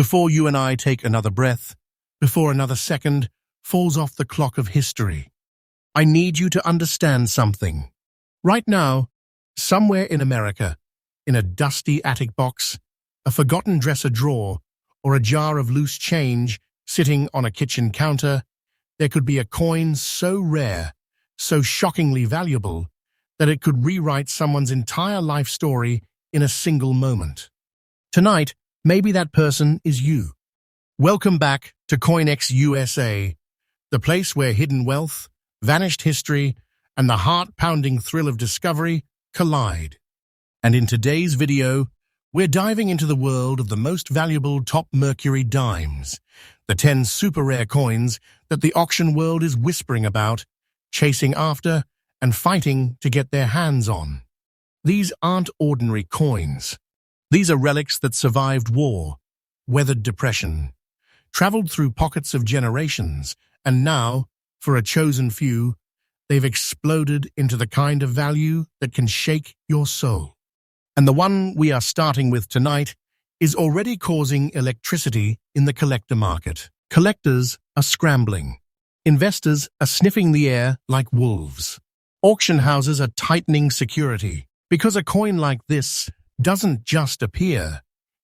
Before you and I take another breath, before another second falls off the clock of history, I need you to understand something. Right now, somewhere in America, in a dusty attic box, a forgotten dresser drawer, or a jar of loose change sitting on a kitchen counter, there could be a coin so rare, so shockingly valuable, that it could rewrite someone's entire life story in a single moment. Tonight, maybe that person is you. Welcome back to CoinX USA, the place where hidden wealth, vanished history, and the heart-pounding thrill of discovery collide. And in today's video, we're diving into the world of the most valuable top Mercury dimes, the 10 super rare coins that the auction world is whispering about, chasing after, and fighting to get their hands on. These aren't ordinary coins. These are relics that survived war, weathered depression, traveled through pockets of generations, and now, for a chosen few, they've exploded into the kind of value that can shake your soul. And the one we are starting with tonight is already causing electricity in the collector market. Collectors are scrambling. Investors are sniffing the air like wolves. Auction houses are tightening security, because a coin like this doesn't just appear.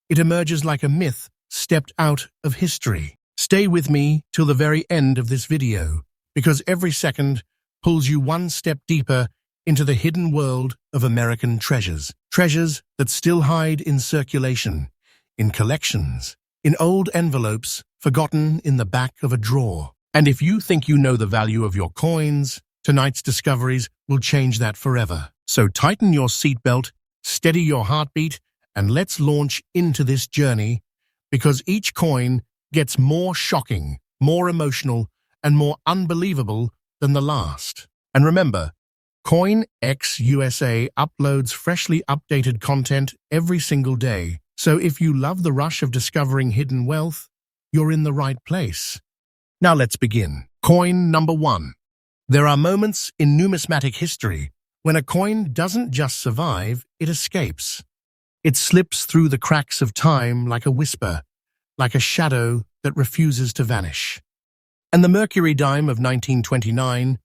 It emerges like a myth stepped out of history. Stay with me till the very end of this video, because every second pulls you one step deeper into the hidden world of American treasures. Treasures that still hide in circulation, in collections, in old envelopes forgotten in the back of a drawer. And if you think you know the value of your coins, tonight's discoveries will change that forever. So tighten your seatbelt, steady your heartbeat, and let's launch into this journey, because each coin gets more shocking, more emotional, and more unbelievable than the last. And remember, CoinX USA uploads freshly updated content every single day. So if you love the rush of discovering hidden wealth, you're in the right place. Now let's begin. Coin number 1. There are moments in numismatic history when a coin doesn't just survive, it escapes. It slips through the cracks of time like a whisper, like a shadow that refuses to vanish. And the Mercury dime of 1929,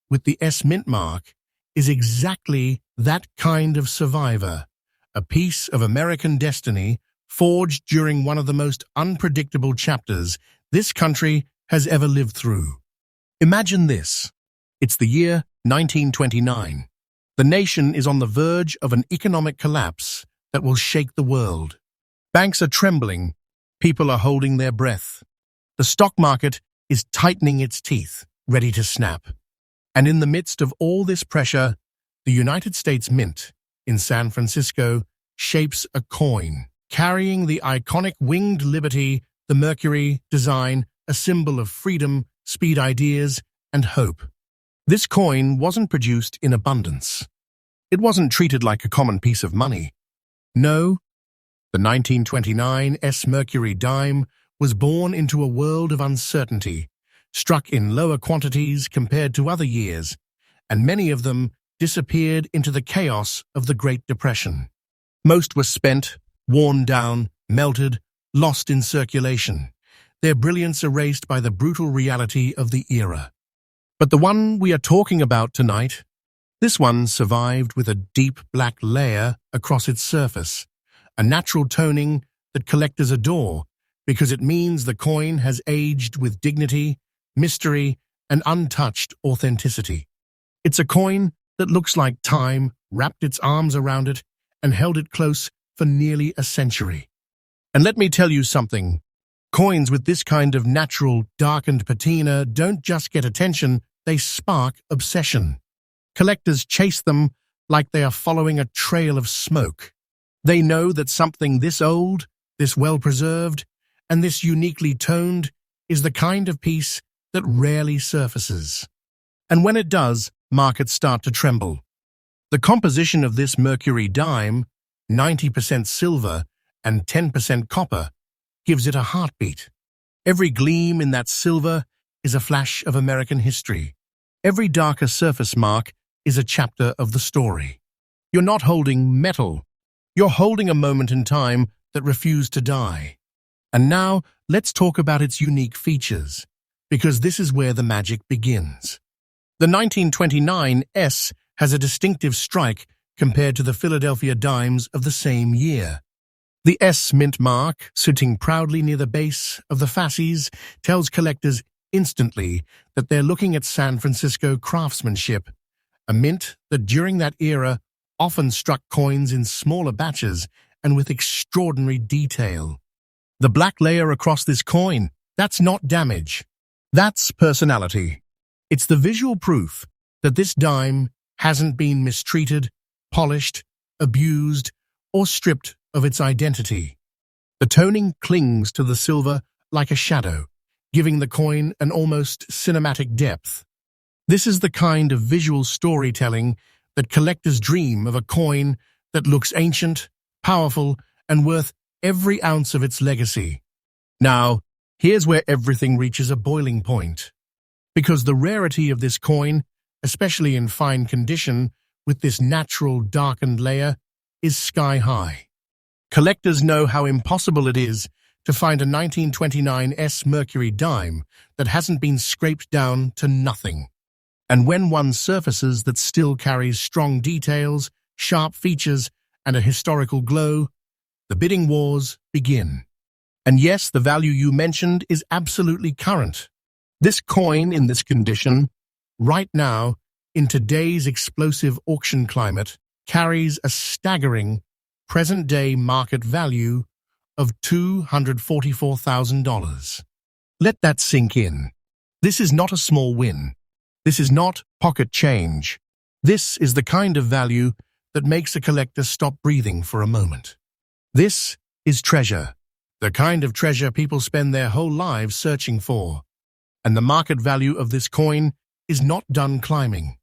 with the S mint mark, is exactly that kind of survivor, a piece of American destiny forged during one of the most unpredictable chapters this country has ever lived through. Imagine this. It's the year 1929. The nation is on the verge of an economic collapse that will shake the world. Banks are trembling. People are holding their breath. The stock market is tightening its teeth, ready to snap. And in the midst of all this pressure, the United States Mint in San Francisco shapes a coin, carrying the iconic winged liberty, the Mercury design, a symbol of freedom, speed, ideas, and hope. This coin wasn't produced in abundance. It wasn't treated like a common piece of money. No, the 1929 S Mercury dime was born into a world of uncertainty, struck in lower quantities compared to other years, and many of them disappeared into the chaos of the Great Depression. Most were spent, worn down, melted, lost in circulation, their brilliance erased by the brutal reality of the era. But the one we are talking about tonight, this one survived with a deep black layer across its surface, a natural toning that collectors adore because it means the coin has aged with dignity, mystery, and untouched authenticity. It's a coin that looks like time wrapped its arms around it and held it close for nearly a century. And let me tell you something, coins with this kind of natural, darkened patina don't just get attention, they spark obsession. Collectors chase them like they are following a trail of smoke. They know that something this old, this well-preserved, and this uniquely toned is the kind of piece that rarely surfaces. And when it does, markets start to tremble. The composition of this Mercury dime, 90% silver and 10% copper, gives it a heartbeat. Every gleam in that silver is a flash of American history. Every darker surface mark is a chapter of the story. You're not holding metal. You're holding a moment in time that refused to die. And now, let's talk about its unique features, because this is where the magic begins. The 1929 S has a distinctive strike compared to the Philadelphia dimes of the same year. The S mint mark, sitting proudly near the base of the fasces, tells collectors instantly that they're looking at San Francisco craftsmanship, a mint that during that era often struck coins in smaller batches and with extraordinary detail. The black layer across this coin, that's not damage. That's personality. It's the visual proof that this dime hasn't been mistreated, polished, abused, or stripped of its identity. The toning clings to the silver like a shadow, giving the coin an almost cinematic depth. This is the kind of visual storytelling that collectors dream of, a coin that looks ancient, powerful, and worth every ounce of its legacy. Now, here's where everything reaches a boiling point. Because the rarity of this coin, especially in fine condition with this natural darkened layer, is sky high. Collectors know how impossible it is to find a 1929 S Mercury dime that hasn't been scraped down to nothing. And when one surfaces that still carries strong details, sharp features, and a historical glow, the bidding wars begin. And yes, the value you mentioned is absolutely current. This coin in this condition, right now, in today's explosive auction climate, carries a staggering present-day market value of $244,000. Let that sink in. This is not a small win. This is not pocket change. This is the kind of value that makes a collector stop breathing for a moment. This is treasure, the kind of treasure people spend their whole lives searching for. And the market value of this coin is not done climbing.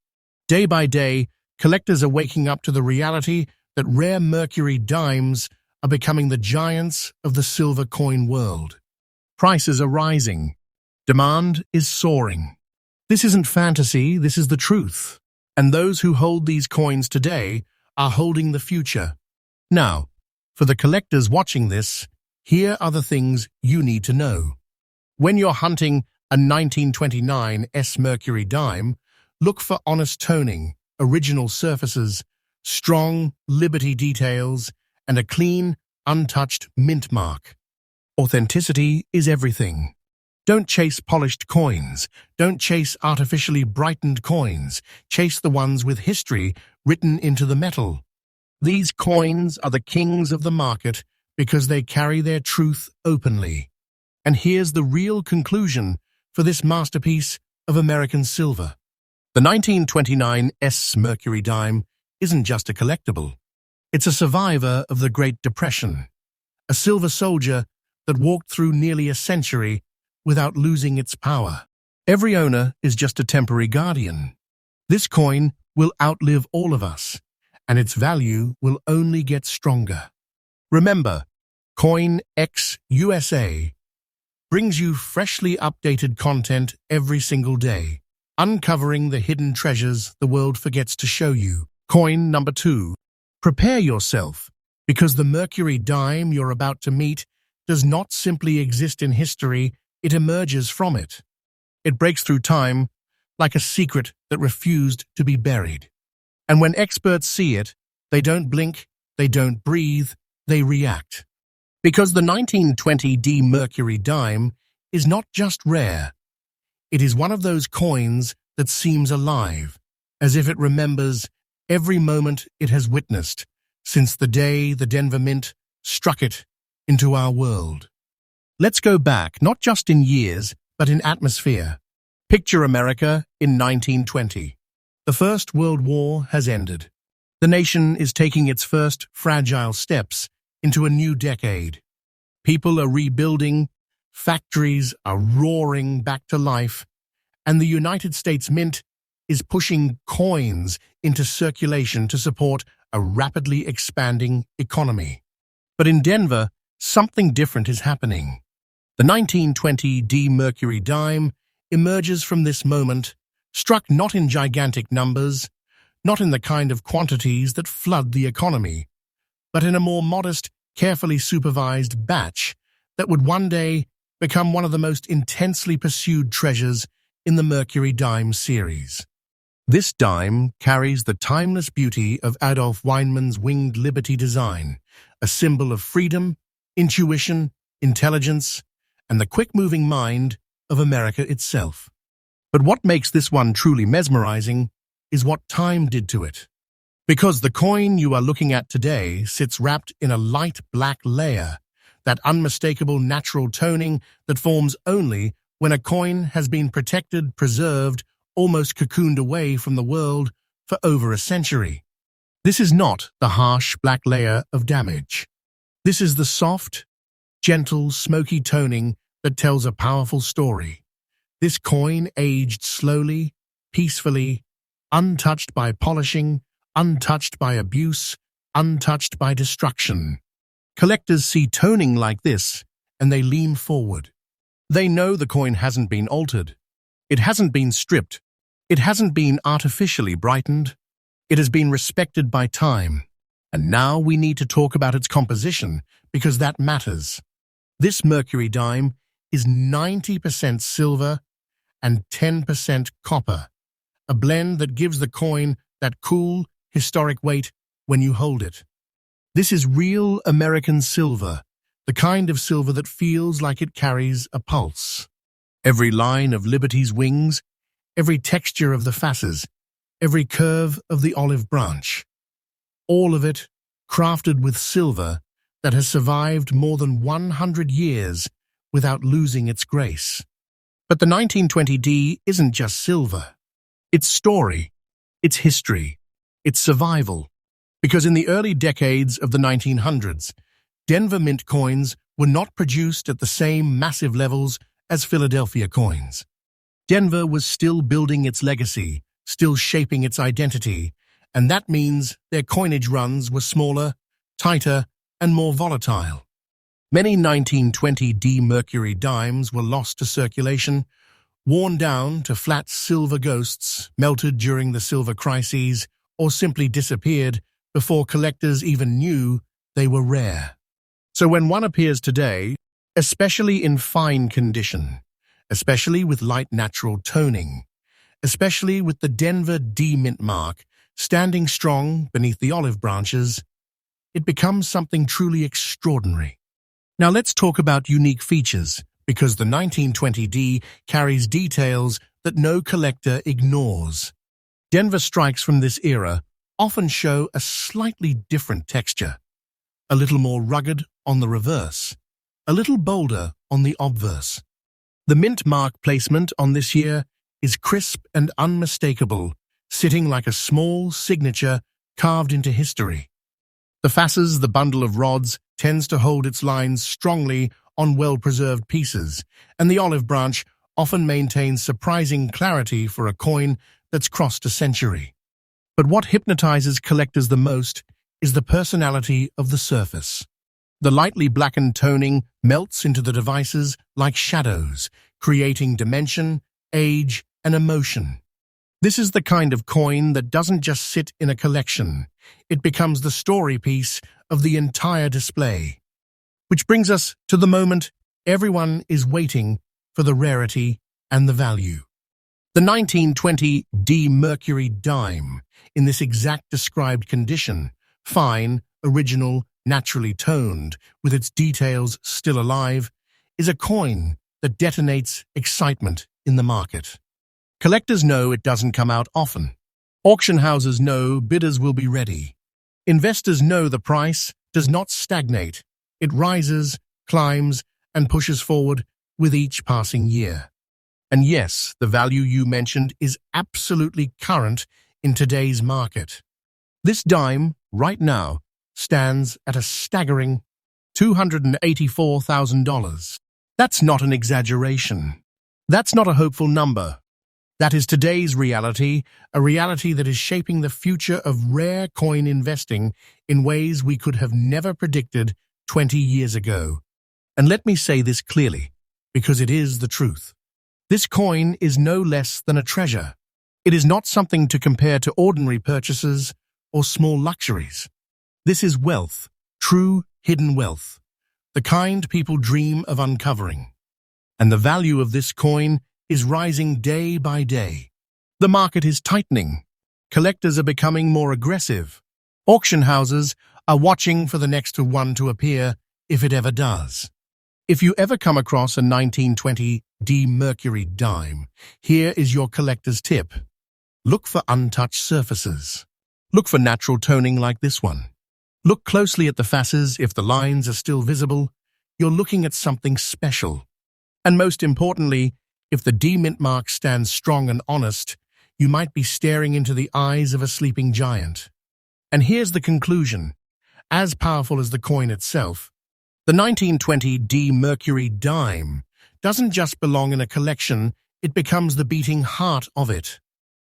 Day by day, collectors are waking up to the reality that rare Mercury dimes are becoming the giants of the silver coin world. Prices are rising. Demand is soaring. This isn't fantasy, this is the truth. And those who hold these coins today are holding the future. Now, for the collectors watching this, here are the things you need to know. When you're hunting a 1929 S Mercury dime, look for honest toning, original surfaces, strong Liberty details, and a clean, untouched mint mark. Authenticity is everything. Don't chase polished coins. Don't chase artificially brightened coins. Chase the ones with history written into the metal. These coins are the kings of the market because they carry their truth openly. And here's the real conclusion for this masterpiece of American silver. The 1929 S Mercury dime isn't just a collectible. It's a survivor of the Great Depression, a silver soldier that walked through nearly a century without losing its power. Every owner is just a temporary guardian. This coin will outlive all of us, and its value will only get stronger. Remember, CoinX USA brings you freshly updated content every single day, uncovering the hidden treasures the world forgets to show you. Coin number 2. Prepare yourself, because the Mercury dime you're about to meet does not simply exist in history, it emerges from it. It breaks through time like a secret that refused to be buried. And when experts see it, they don't blink, they don't breathe, they react. Because the 1920 D Mercury dime is not just rare. It is one of those coins that seems alive, as if it remembers every moment it has witnessed since the day the Denver Mint struck it into our world. Let's go back, not just in years, but in atmosphere. Picture America in 1920. The First World War has ended. The nation is taking its first fragile steps into a new decade. People are rebuilding, factories are roaring back to life, and the United States Mint is pushing coins into circulation to support a rapidly expanding economy. But in Denver, something different is happening. The 1920 D Mercury dime emerges from this moment, struck not in gigantic numbers, not in the kind of quantities that flood the economy, but in a more modest, carefully supervised batch that would one day become one of the most intensely pursued treasures in the Mercury dime series. This dime carries the timeless beauty of Adolf Weinmann's winged liberty design, a symbol of freedom, intuition, intelligence, and the quick-moving mind of America itself. But what makes this one truly mesmerizing is what time did to it. Because the coin you are looking at today sits wrapped in a light black layer, that unmistakable natural toning that forms only when a coin has been protected, preserved, almost cocooned away from the world for over a century. This is not the harsh black layer of damage. This is the soft, gentle, smoky toning that tells a powerful story. This coin aged slowly, peacefully, untouched by polishing, untouched by abuse, untouched by destruction. Collectors see toning like this, and they lean forward. They know the coin hasn't been altered. It hasn't been stripped. It hasn't been artificially brightened. It has been respected by time. And now we need to talk about its composition, because that matters. This Mercury dime is 90% silver and 10% copper, a blend that gives the coin that cool, historic weight when you hold it. This is real American silver, the kind of silver that feels like it carries a pulse. Every line of Liberty's wings, every texture of the fasces, every curve of the olive branch, all of it crafted with silver that has survived more than 100 years without losing its grace. But the 1920D isn't just silver. It's story, it's history, it's survival. Because in the early decades of the 1900s, Denver mint coins were not produced at the same massive levels as Philadelphia coins. Denver was still building its legacy, still shaping its identity, and that means their coinage runs were smaller, tighter, and more volatile. Many 1920D Mercury dimes were lost to circulation, worn down to flat silver ghosts, melted during the silver crises, or simply disappeared before collectors even knew they were rare. So when one appears today, especially in fine condition, especially with light natural toning, especially with the Denver D mint mark standing strong beneath the olive branches, it becomes something truly extraordinary. Now let's talk about unique features, because the 1920D carries details that no collector ignores. Denver strikes from this era often show a slightly different texture, a little more rugged on the reverse, a little bolder on the obverse. The mint mark placement on this year is crisp and unmistakable, sitting like a small signature carved into history. The fasces, the bundle of rods, tends to hold its lines strongly on well-preserved pieces, and the olive branch often maintains surprising clarity for a coin that's crossed a century. But what hypnotizes collectors the most is the personality of the surface. The lightly blackened toning melts into the devices like shadows, creating dimension, age, and emotion. This is the kind of coin that doesn't just sit in a collection. It becomes the story piece of the entire display. Which brings us to the moment everyone is waiting for: the rarity and the value. The 1920D Mercury dime, in this exact described condition, fine, original, naturally toned, with its details still alive, is a coin that detonates excitement in the market. Collectors know it doesn't come out often. Auction houses know bidders will be ready. Investors know the price does not stagnate. It rises, climbs, and pushes forward with each passing year. And yes, the value you mentioned is absolutely current in today's market. This dime, right now, stands at a staggering $284,000. That's not an exaggeration. That's not a hopeful number. That is today's reality, a reality that is shaping the future of rare coin investing in ways we could have never predicted 20 years ago. And let me say this clearly, because it is the truth. This coin is no less than a treasure. It is not something to compare to ordinary purchases or small luxuries. This is wealth, true hidden wealth. the kind people dream of uncovering. And the value of this coin is rising day by day. The market is tightening. Collectors are becoming more aggressive. Auction houses are watching for the next one to appear, if it ever does. If you ever come across a 1920 Mercury dime, here is your collector's tip. Look for untouched surfaces. Look for natural toning like this one. Look closely at the facets. If the lines are still visible, you're looking at something special. And most importantly, if the D mint mark stands strong and honest, you might be staring into the eyes of a sleeping giant. And here's the conclusion. As powerful as the coin itself, the 1920 Mercury dime doesn't just belong in a collection, it becomes the beating heart of it.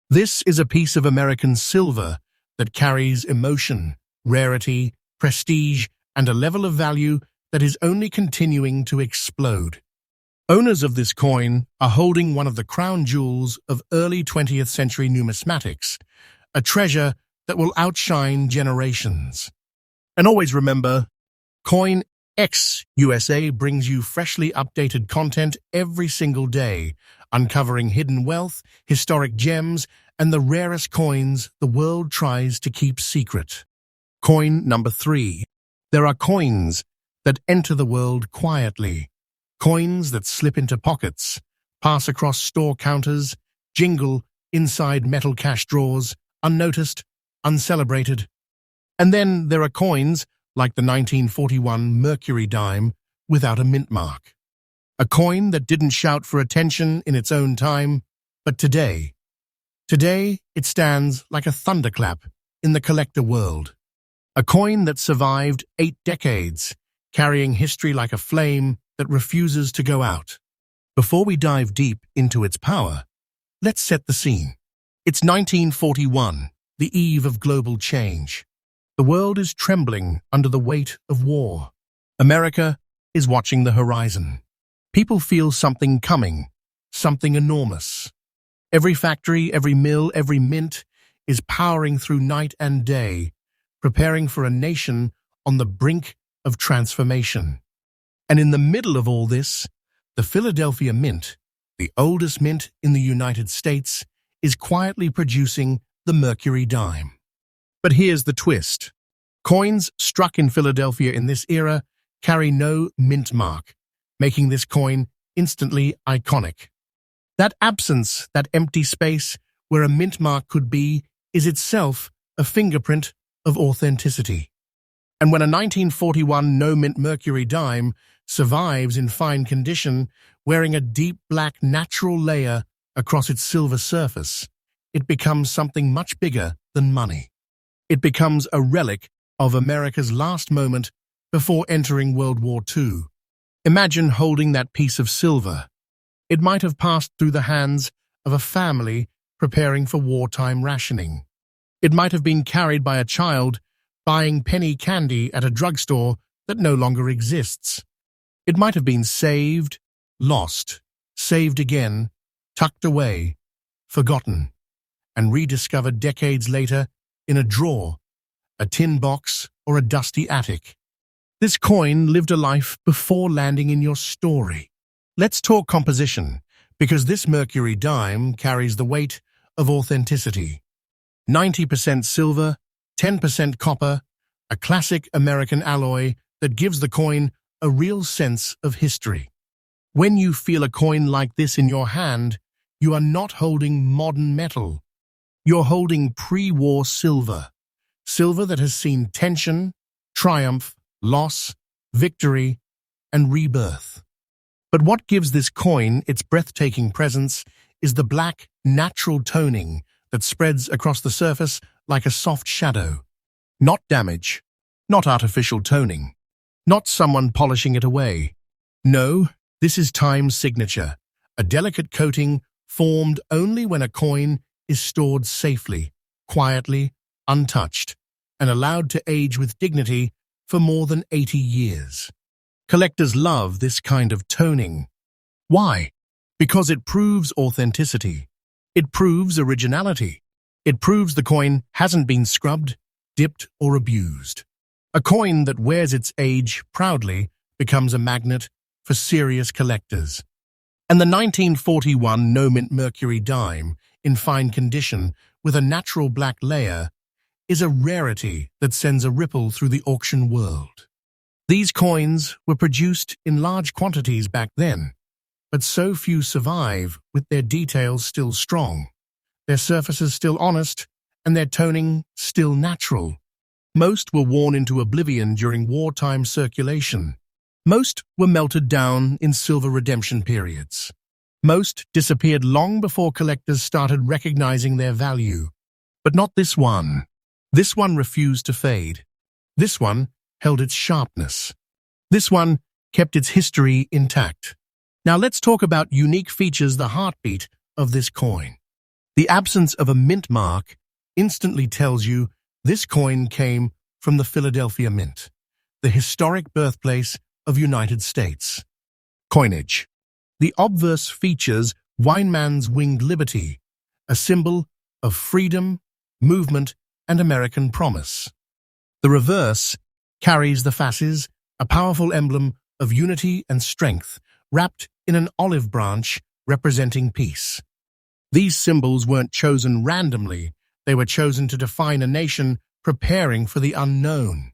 This is a piece of American silver that carries emotion, rarity, prestige, and a level of value that is only continuing to explode. Owners of this coin are holding one of the crown jewels of early 20th century numismatics, a treasure that will outshine generations. And always remember, CoinX USA brings you freshly updated content every single day, uncovering hidden wealth, historic gems, and the rarest coins the world tries to keep secret. Coin number 3. There are coins that enter the world quietly. Coins that slip into pockets, pass across store counters, jingle inside metal cash drawers, unnoticed, uncelebrated. And then there are coins like the 1941 Mercury dime without a mint mark. A coin that didn't shout for attention in its own time, but today it stands like a thunderclap in the collector world. A coin that survived 8 decades, carrying history like a flame that refuses to go out. Before we dive deep into its power, let's set the scene. It's 1941, the eve of global change. The world is trembling under the weight of war. America is watching the horizon. People feel something coming, something enormous. Every factory, every mill, every mint is powering through night and day, preparing for a nation on the brink of transformation. And in the middle of all this, the Philadelphia Mint, the oldest mint in the United States, is quietly producing the Mercury dime. But here's the twist. Coins struck in Philadelphia in this era carry no mint mark, making this coin instantly iconic. That absence, that empty space where a mint mark could be, is itself a fingerprint of authenticity. And when a 1941 no-mint Mercury dime survives in fine condition, wearing a deep black natural layer across its silver surface, it becomes something much bigger than money. It becomes a relic of America's last moment before entering World War II. Imagine holding that piece of silver. It might have passed through the hands of a family preparing for wartime rationing. It might have been carried by a child buying penny candy at a drugstore that no longer exists. It might have been saved, lost, saved again, tucked away, forgotten, and rediscovered decades later in a drawer, a tin box, or a dusty attic. This coin lived a life before landing in your story. Let's talk composition, because this Mercury dime carries the weight of authenticity. 90% silver, 10% copper, a classic American alloy that gives the coin a real sense of history. When you feel a coin like this in your hand, you are not holding modern metal. You're holding pre-war silver. Silver that has seen tension, triumph, loss, victory, and rebirth. But what gives this coin its breathtaking presence is the black, natural toning that spreads across the surface like a soft shadow. Not damage, not artificial toning, not someone polishing it away. No, this is time's signature, a delicate coating formed only when a coin is stored safely, quietly, untouched, and allowed to age with dignity for more than 80 years. Collectors love this kind of toning. Why? Because it proves authenticity. It proves originality. It proves the coin hasn't been scrubbed, dipped, or abused. A coin that wears its age proudly becomes a magnet for serious collectors. And the 1941 no-mint Mercury dime, in fine condition with a natural black layer, is a rarity that sends a ripple through the auction world. These coins were produced in large quantities back then, but so few survive with their details still strong, their surfaces still honest, and their toning still natural. Most were worn into oblivion during wartime circulation. Most were melted down in silver redemption periods. Most disappeared long before collectors started recognizing their value. But not this one. This one refused to fade. This one held its sharpness. This one kept its history intact. Now let's talk about unique features, the heartbeat of this coin. The absence of a mint mark instantly tells you this coin came from the Philadelphia Mint, the historic birthplace of United States. Coinage. The obverse features Weinmann's winged liberty, a symbol of freedom, movement, and American promise. The reverse carries the fasces, a powerful emblem of unity and strength, wrapped in an olive branch representing peace. These symbols weren't chosen randomly, they were chosen to define a nation preparing for the unknown.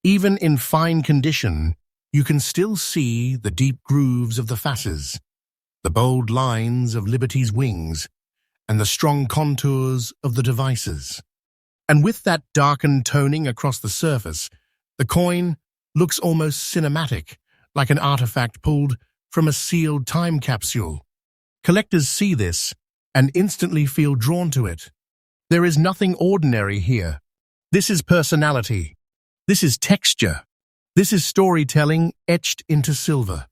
Even in fine condition, you can still see the deep grooves of the fasces, the bold lines of liberty's wings, and the strong contours of the devices. And with that darkened toning across the surface, the coin looks almost cinematic, like an artifact pulled from a sealed time capsule. Collectors see this and instantly feel drawn to it. There is nothing ordinary here. This is personality. This is texture. This is storytelling etched into silver.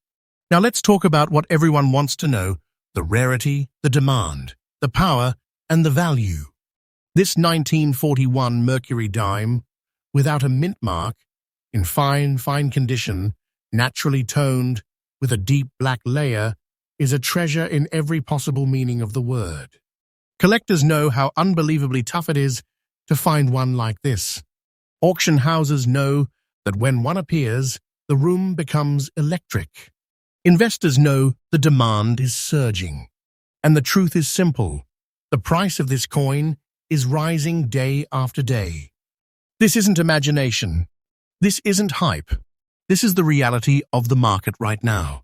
Now let's talk about what everyone wants to know: the rarity, the demand, the power, and the value. This 1941 Mercury dime, without a mint mark, in fine condition, naturally toned, with a deep black layer, is a treasure in every possible meaning of the word. Collectors know how unbelievably tough it is to find one like this. Auction houses know that when one appears, the room becomes electric. Investors know the demand is surging. And the truth is simple: the price of this coin is rising day after day. This isn't imagination. This isn't hype. This is the reality of the market right now.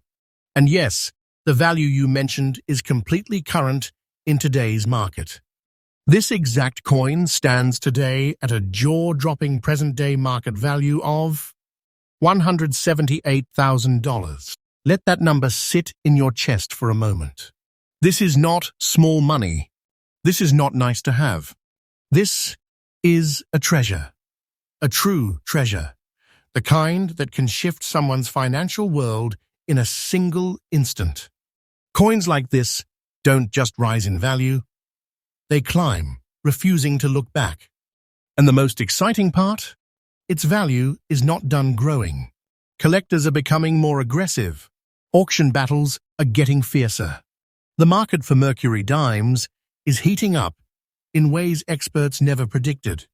And yes, the value you mentioned is completely current in today's market. This exact coin stands today at a jaw-dropping present-day market value of $178,000. Let that number sit in your chest for a moment. This is not small money. This is not nice to have. This is a treasure. A true treasure. The kind that can shift someone's financial world in a single instant. Coins like this don't just rise in value. They climb, refusing to look back. And the most exciting part? Its value is not done growing. Collectors are becoming more aggressive. Auction battles are getting fiercer. The market for Mercury dimes is heating up in ways experts never predicted.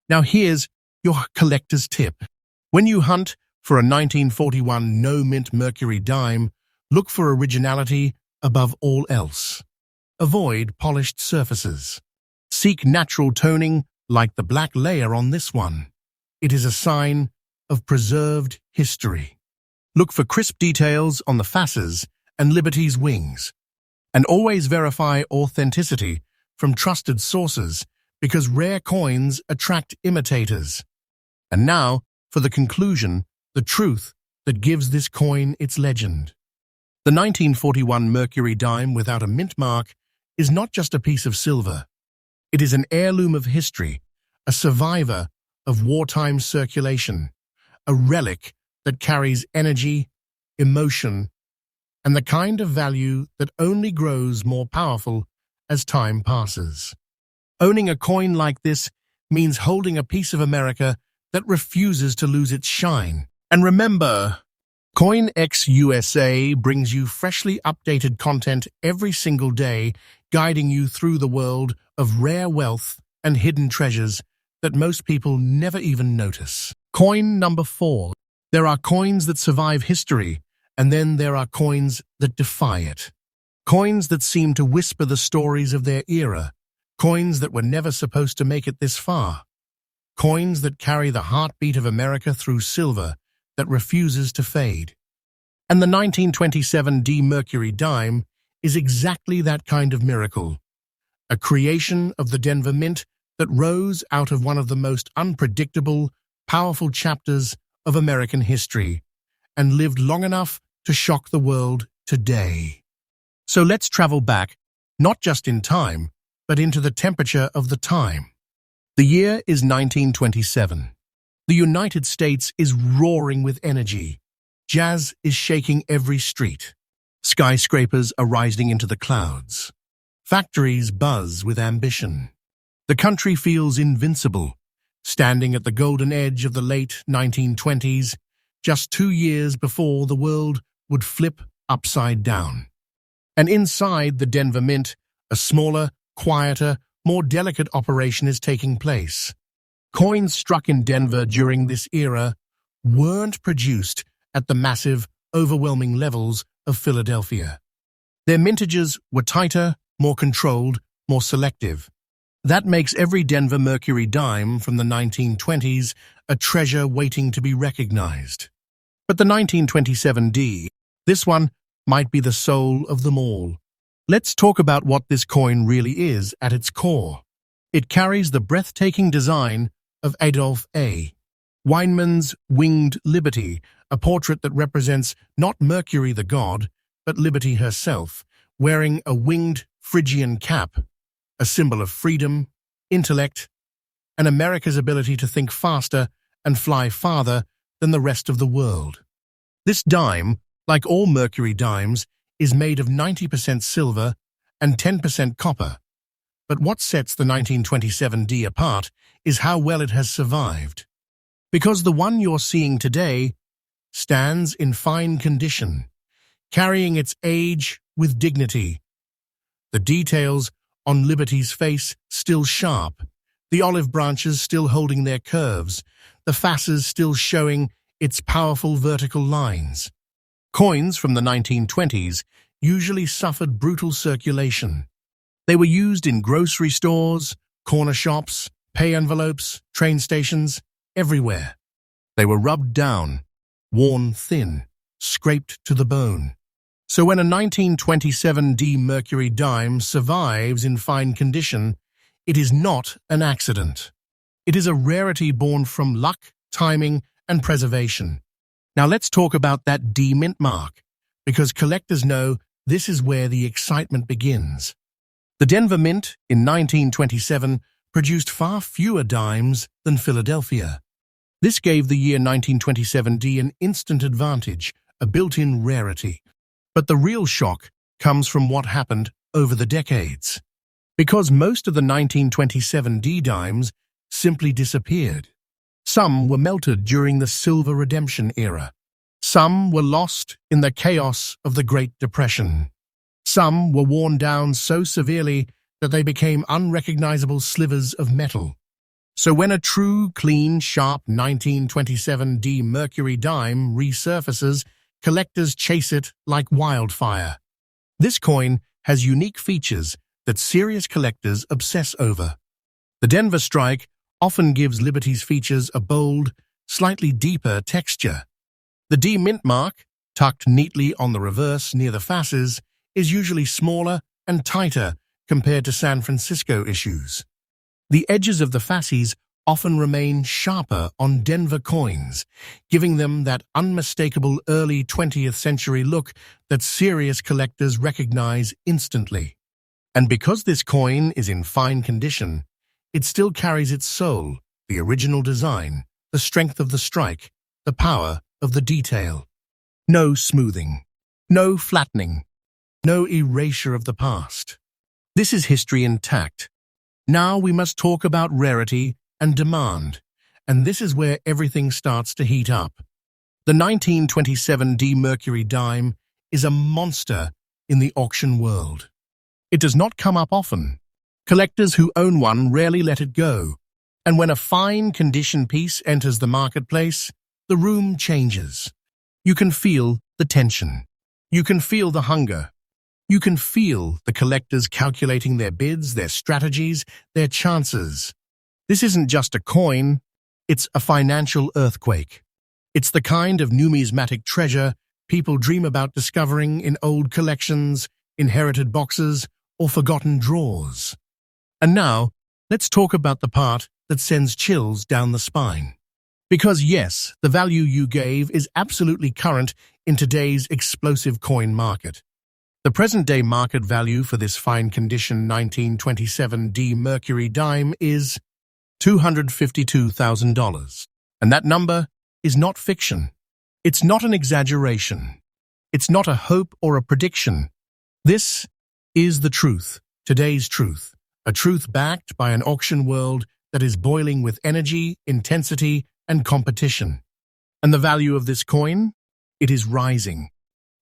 Now here's your collector's tip. When you hunt for a 1941 no-mint Mercury dime, look for originality above all else. Avoid polished surfaces. Seek natural toning like the black layer on this one. It is a sign of preserved history. Look for crisp details on the fasces and Liberty's wings. And always verify authenticity from trusted sources, because rare coins attract imitators. And now, for the conclusion, the truth that gives this coin its legend. The 1941 Mercury dime without a mint mark is not just a piece of silver. It is an heirloom of history, a survivor of wartime circulation, a relic that carries energy, emotion, and the kind of value that only grows more powerful as time passes. Owning a coin like this means holding a piece of America that refuses to lose its shine. And remember, CoinX USA brings you freshly updated content every single day, guiding you through the world of rare wealth and hidden treasures that most people never even notice. Coin number 4. There are coins that survive history, and then there are coins that defy it. Coins that seem to whisper the stories of their era. Coins that were never supposed to make it this far. Coins that carry the heartbeat of America through silver that refuses to fade. And the 1927 Mercury dime is exactly that kind of miracle. A creation of the Denver Mint that rose out of one of the most unpredictable, powerful chapters of American history and lived long enough to shock the world today. So let's travel back, not just in time, but into the temperature of the time. The year is 1927. The United States is roaring with energy. Jazz is shaking every street. Skyscrapers are rising into the clouds. Factories buzz with ambition. The country feels invincible, standing at the golden edge of the late 1920s, just 2 years before the world would flip upside down. And inside the Denver Mint, a smaller, quieter, more delicate operation is taking place. Coins struck in Denver during this era weren't produced at the massive, overwhelming levels of Philadelphia. Their mintages were tighter, more controlled, more selective. That makes every Denver Mercury dime from the 1920s a treasure waiting to be recognized. But the 1927 D, this one might be the soul of them all. Let's talk about what this coin really is at its core. It carries the breathtaking design of Adolph A. Weinman's Winged Liberty, a portrait that represents not Mercury the god, but Liberty herself, wearing a winged Phrygian cap, a symbol of freedom, intellect, and America's ability to think faster and fly farther than the rest of the world. This dime, like all Mercury dimes, is made of 90% silver and 10% copper. But what sets the 1927 D apart is how well it has survived. Because the one you're seeing today stands in fine condition, carrying its age with dignity. The details on Liberty's face still sharp, the olive branches still holding their curves, the facets still showing its powerful vertical lines. Coins from the 1920s usually suffered brutal circulation. They were used in grocery stores, corner shops, pay envelopes, train stations, everywhere. They were rubbed down, worn thin, scraped to the bone. So when a 1927 D Mercury dime survives in fine condition, it is not an accident. It is a rarity born from luck, timing, and preservation. Now let's talk about that D mint mark, because collectors know this is where the excitement begins. The Denver Mint in 1927 produced far fewer dimes than Philadelphia. This gave the year 1927 D an instant advantage, a built-in rarity. But the real shock comes from what happened over the decades. Because most of the 1927 D dimes simply disappeared. Some were melted during the Silver Redemption era. Some were lost in the chaos of the Great Depression. Some were worn down so severely that they became unrecognizable slivers of metal. So when a true, clean, sharp 1927 D Mercury dime resurfaces, collectors chase it like wildfire. This coin has unique features that serious collectors obsess over. The Denver strike often gives Liberty's features a bold, slightly deeper texture. The D mint mark, tucked neatly on the reverse near the facets, is usually smaller and tighter compared to San Francisco issues. The edges of the facets often remain sharper on Denver coins, giving them that unmistakable early 20th century look that serious collectors recognize instantly. And because this coin is in fine condition, it still carries its soul, the original design, the strength of the strike, the power of the detail. No smoothing, no flattening, no erasure of the past. This is history intact. Now we must talk about rarity and demand, and this is where everything starts to heat up. The 1927 D Mercury dime is a monster in the auction world. It does not come up often. Collectors who own one rarely let it go, and when a fine condition piece enters the marketplace, the room changes. You can feel the tension. You can feel the hunger. You can feel the collectors calculating their bids, their strategies, their chances. This isn't just a coin, it's a financial earthquake. It's the kind of numismatic treasure people dream about discovering in old collections, inherited boxes, or forgotten drawers. And now, let's talk about the part that sends chills down the spine. Because yes, the value you gave is absolutely current in today's explosive coin market. The present-day market value for this fine-condition 1927D Mercury dime is $252,000. And that number is not fiction. It's not an exaggeration. It's not a hope or a prediction. This is the truth, today's truth, a truth backed by an auction world that is boiling with energy, intensity, and competition. And the value of this coin? It is rising.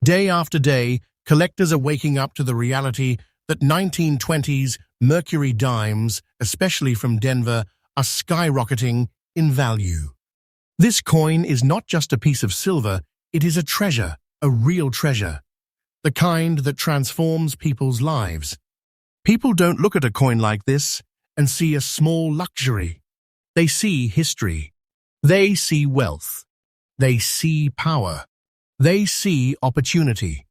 Day after day, collectors are waking up to the reality that 1920s Mercury dimes, especially from Denver, are skyrocketing in value. This coin is not just a piece of silver, it is a treasure, a real treasure. The kind that transforms people's lives. People don't look at a coin like this and see a small luxury. They see history. They see wealth. They see power. They see opportunity.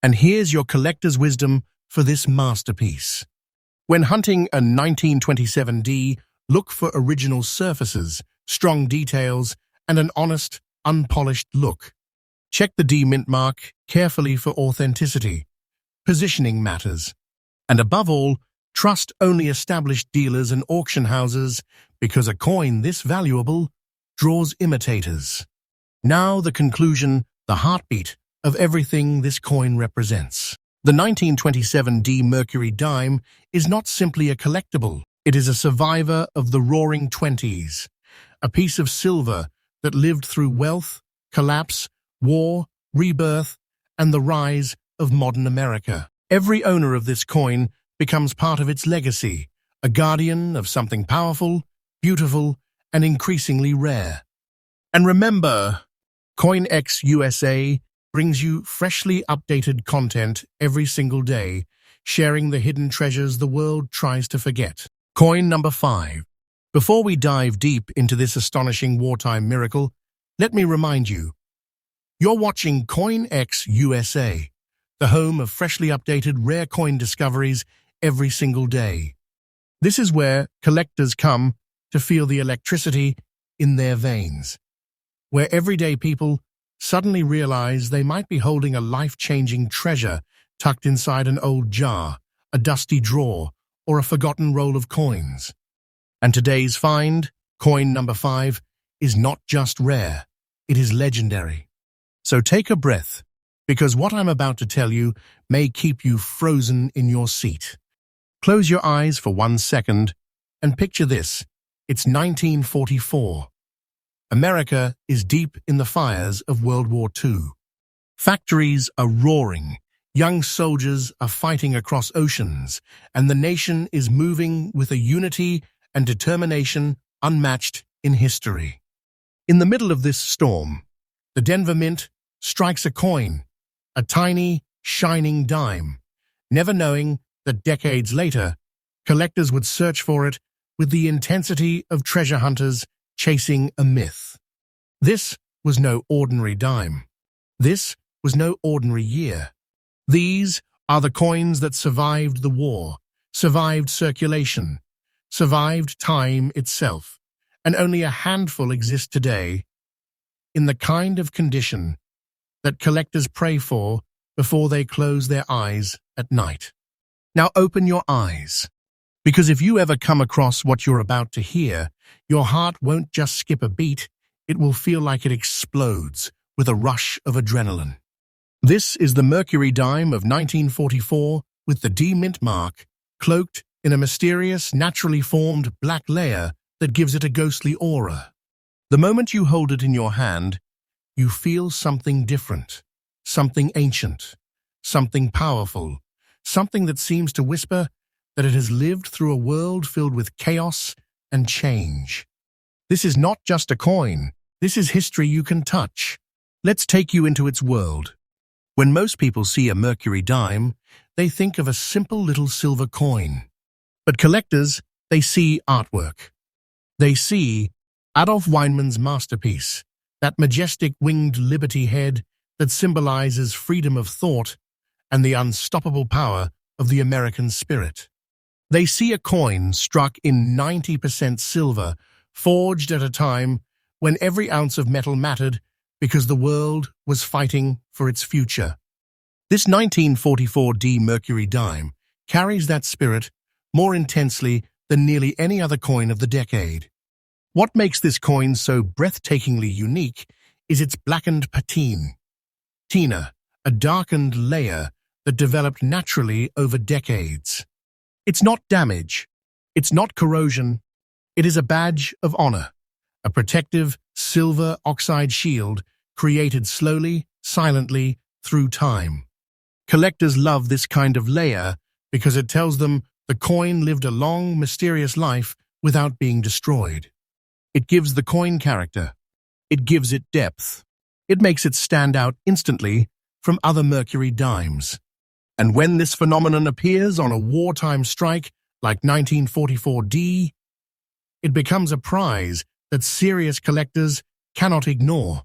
And here's your collector's wisdom for this masterpiece. When hunting a 1927D, look for original surfaces, strong details, and an honest, unpolished look. Check the D mint mark carefully for authenticity. Positioning matters. And above all, trust only established dealers and auction houses, because a coin this valuable draws imitators. Now the conclusion, the heartbeat of everything this coin represents. The 1927D Mercury dime is not simply a collectible. It is a survivor of the Roaring Twenties, a piece of silver that lived through wealth, collapse, war, rebirth, and the rise of modern America. Every owner of this coin becomes part of its legacy, a guardian of something powerful, beautiful, and increasingly rare. And remember, CoinX USA brings you freshly updated content every single day, sharing the hidden treasures the world tries to forget. Coin number 5. Before we dive deep into this astonishing wartime miracle, let me remind you, you're watching CoinX USA, the home of freshly updated rare coin discoveries every single day. This is where collectors come to feel the electricity in their veins, where everyday people suddenly realize they might be holding a life-changing treasure tucked inside an old jar, a dusty drawer, or a forgotten roll of coins. And today's find, coin number 5, is not just rare, it is legendary. So take a breath, because what I'm about to tell you may keep you frozen in your seat. Close your eyes for 1 second and picture this. It's 1944. America is deep in the fires of World War II. Factories are roaring, young soldiers are fighting across oceans, and the nation is moving with a unity and determination unmatched in history. In the middle of this storm, the Denver Mint strikes a coin, a tiny, shining dime, never knowing that decades later, collectors would search for it with the intensity of treasure hunters chasing a myth. This was no ordinary dime. This was no ordinary year. These are the coins that survived the war, survived circulation, survived time itself, and only a handful exist today in the kind of condition that collectors pray for before they close their eyes at night. Now open your eyes, because if you ever come across what you're about to hear, your heart won't just skip a beat, it will feel like it explodes with a rush of adrenaline. This is the Mercury dime of 1944 with the D mint mark, cloaked in a mysterious, naturally formed black layer that gives it a ghostly aura. The moment you hold it in your hand, you feel something different, something ancient, something powerful, something that seems to whisper that it has lived through a world filled with chaos and change. This is not just a coin, This is history you can touch. Let's take you into its world. When most people see a Mercury dime, they think of a simple little silver coin. But collectors, they see artwork. They see Adolf Weinmann's masterpiece, that majestic winged liberty head that symbolizes freedom of thought and the unstoppable power of the American spirit. They see a coin struck in 90% silver, forged at a time when every ounce of metal mattered because the world was fighting for its future. This 1944 Mercury dime carries that spirit more intensely than nearly any other coin of the decade. What makes this coin so breathtakingly unique is its blackened patina, a darkened layer that developed naturally over decades. It's not damage, it's not corrosion, it is a badge of honor, a protective silver oxide shield created slowly, silently, through time. Collectors love this kind of layer because it tells them the coin lived a long, mysterious life without being destroyed. It gives the coin character. It gives it depth. It makes it stand out instantly from other Mercury dimes. And when this phenomenon appears on a wartime strike like 1944 it becomes a prize that serious collectors cannot ignore.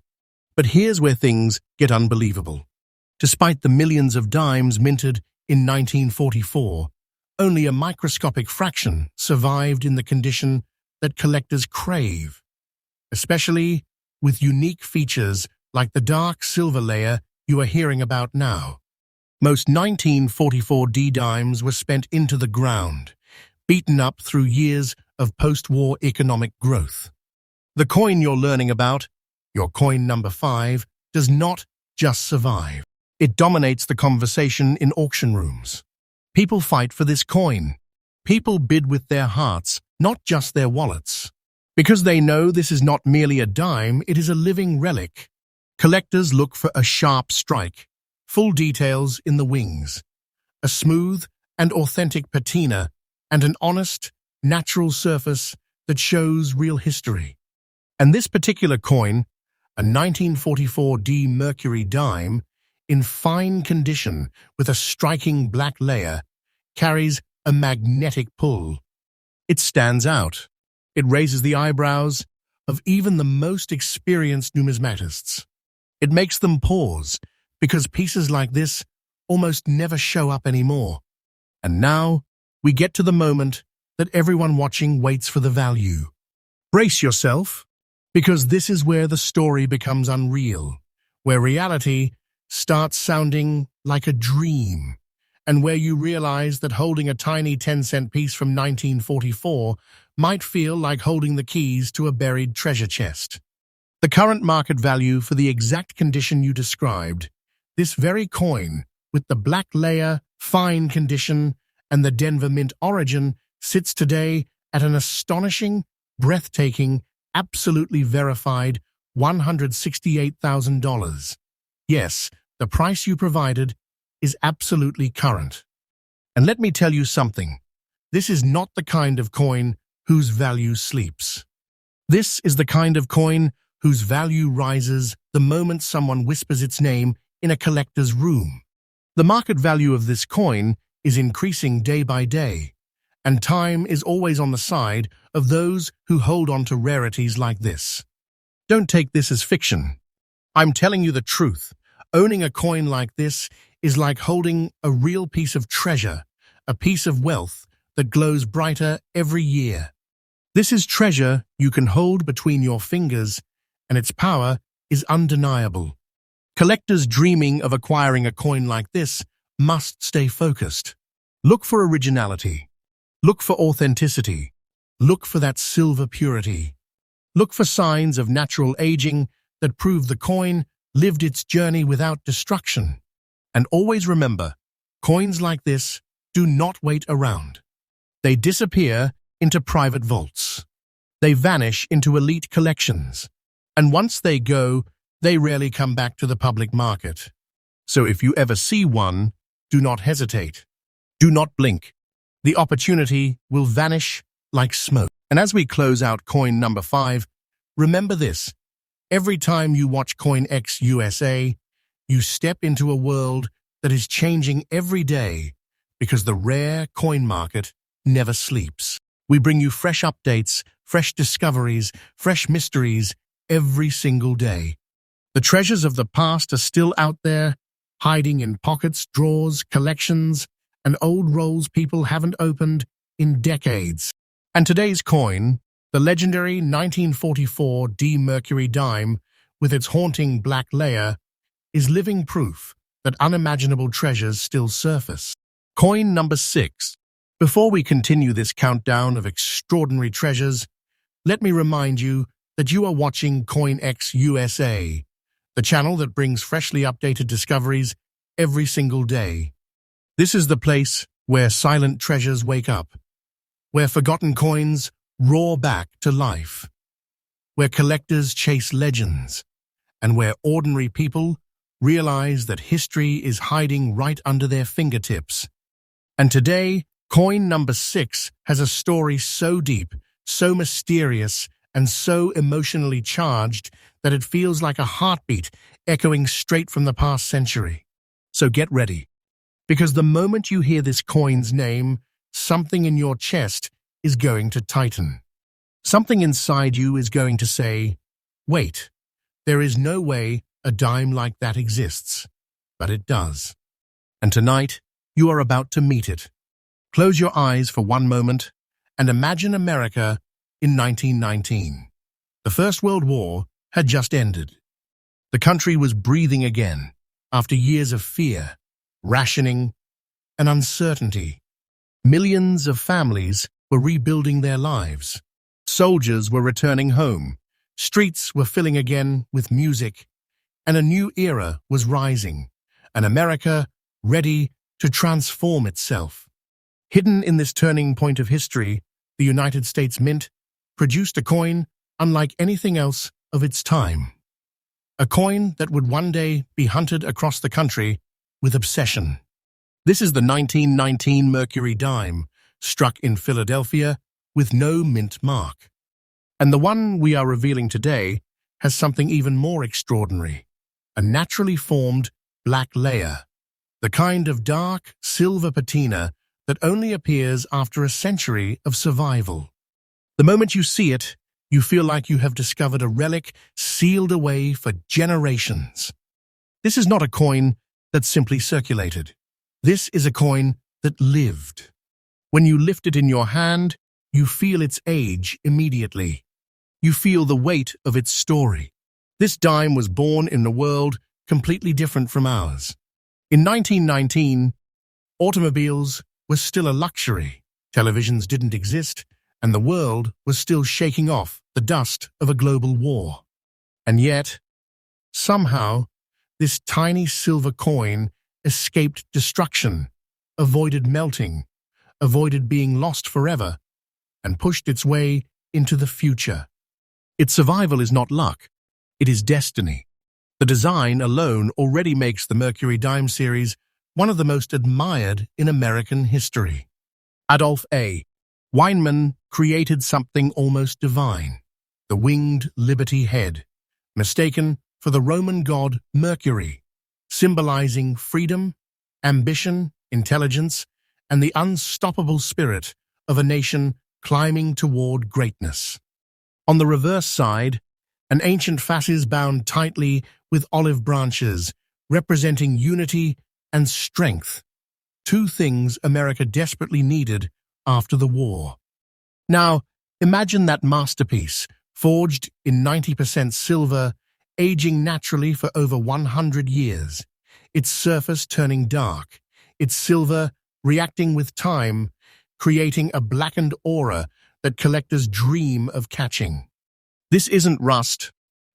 But here's where things get unbelievable. Despite the millions of dimes minted in 1944, only a microscopic fraction survived in the condition that collectors crave, especially with unique features like the dark silver layer you are hearing about now. Most 1944 dimes were spent into the ground, beaten up through years of post-war economic growth. The coin you're learning about, your coin number 5, does not just survive. It dominates the conversation in auction rooms. People fight for this coin. People bid with their hearts, not just their wallets. Because they know this is not merely a dime, it is a living relic. Collectors look for a sharp strike, full details in the wings, a smooth and authentic patina, and an honest, natural surface that shows real history. And this particular coin, a 1944 Mercury dime, in fine condition with a striking black layer, carries a magnetic pull. It stands out. It raises the eyebrows of even the most experienced numismatists. It makes them pause, because pieces like this almost never show up anymore. And now, we get to the moment that everyone watching waits for the value. Brace yourself, because this is where the story becomes unreal, where reality starts sounding like a dream, and where you realize that holding a tiny 10-cent piece from 1944 might feel like holding the keys to a buried treasure chest. The current market value for the exact condition you described, this very coin, with the black layer, fine condition, and the Denver Mint origin, sits today at an astonishing, breathtaking, absolutely verified $168,000. Yes, the price you provided is absolutely current. And let me tell you something. This is not the kind of coin whose value sleeps. This is the kind of coin whose value rises the moment someone whispers its name in a collector's room. The market value of this coin is increasing day by day, and time is always on the side of those who hold on to rarities like this. Don't take this as fiction. I'm telling you the truth. Owning a coin like this is like holding a real piece of treasure, a piece of wealth that glows brighter every year. This is treasure you can hold between your fingers, and its power is undeniable. Collectors dreaming of acquiring a coin like this must stay focused. Look for originality. Look for authenticity. Look for that silver purity. Look for signs of natural aging that prove the coin lived its journey without destruction. And always remember, coins like this do not wait around. They disappear into private vaults. They vanish into elite collections. And once they go, they rarely come back to the public market. So if you ever see one, do not hesitate. Do not blink. The opportunity will vanish like smoke. And as we close out coin number 5, remember this. Every time you watch CoinX USA, you step into a world that is changing every day because the rare coin market never sleeps. We bring you fresh updates, fresh discoveries, fresh mysteries every single day. The treasures of the past are still out there, hiding in pockets, drawers, collections, and old rolls people haven't opened in decades. And today's coin, the legendary 1944 D Mercury dime with its haunting black layer, is living proof that unimaginable treasures still surface. Coin number 6. Before we continue this countdown of extraordinary treasures, let me remind you that you are watching CoinX USA, the channel that brings freshly updated discoveries every single day. This is the place where silent treasures wake up, where forgotten coins roar back to life, where collectors chase legends, and where ordinary people realize that history is hiding right under their fingertips. And today, coin number 6 has a story so deep, so mysterious, and so emotionally charged that it feels like a heartbeat echoing straight from the past century. So get ready, because the moment you hear this coin's name, something in your chest is going to tighten. Something inside you is going to say, wait, there is no way a dime like that exists. But it does. And tonight, you are about to meet it. Close your eyes for one moment and imagine America in 1919. The First World War had just ended. The country was breathing again after years of fear, rationing, and uncertainty. Millions of families were rebuilding their lives. Soldiers were returning home. Streets were filling again with music, and a new era was rising, an America ready to transform itself. Hidden in this turning point of history, the United States Mint produced a coin unlike anything else of its time. A coin that would one day be hunted across the country with obsession. This is the 1919 Mercury dime, struck in Philadelphia with no mint mark. And the one we are revealing today has something even more extraordinary, a naturally formed black layer, the kind of dark silver patina that only appears after a century of survival. The moment you see it, you feel like you have discovered a relic sealed away for generations. This is not a coin that simply circulated. This is a coin that lived. When you lift it in your hand, you feel its age immediately. You feel the weight of its story. This dime was born in a world completely different from ours. In 1919, automobiles were still a luxury. Televisions didn't exist, and the world was still shaking off the dust of a global war. And yet, somehow, this tiny silver coin escaped destruction, avoided melting, avoided being lost forever, and pushed its way into the future. Its survival is not luck, it is destiny. The design alone already makes the Mercury dime series one of the most admired in American history. Adolph A. Weinman created something almost divine, the winged Liberty head, mistaken for the Roman god Mercury, symbolizing freedom, ambition, intelligence, and the unstoppable spirit of a nation climbing toward greatness. On the reverse side, an ancient fasces bound tightly with olive branches, representing unity and strength, two things America desperately needed after the war. Now, imagine that masterpiece, forged in 90% silver, aging naturally for over 100 years, its surface turning dark, its silver reacting with time, creating a blackened aura that collectors dream of catching. This isn't rust,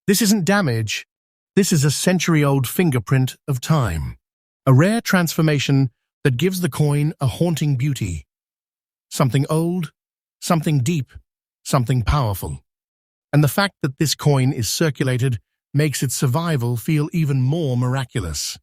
this isn't damage, this is a century-old fingerprint of time, a rare transformation that gives the coin a haunting beauty. Something old, something deep, something powerful. And the fact that this coin is circulated makes its survival feel even more miraculous.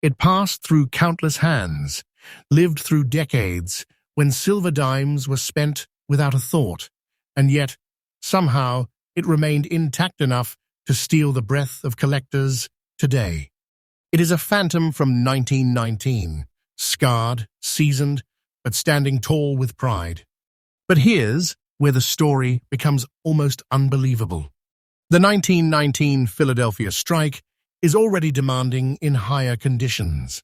It passed through countless hands, lived through decades when silver dimes were spent without a thought, and yet, somehow, it remained intact enough to steal the breath of collectors today. It is a phantom from 1919, scarred, seasoned, but standing tall with pride. But here's where the story becomes almost unbelievable. The 1919 Philadelphia strike is already demanding in higher conditions.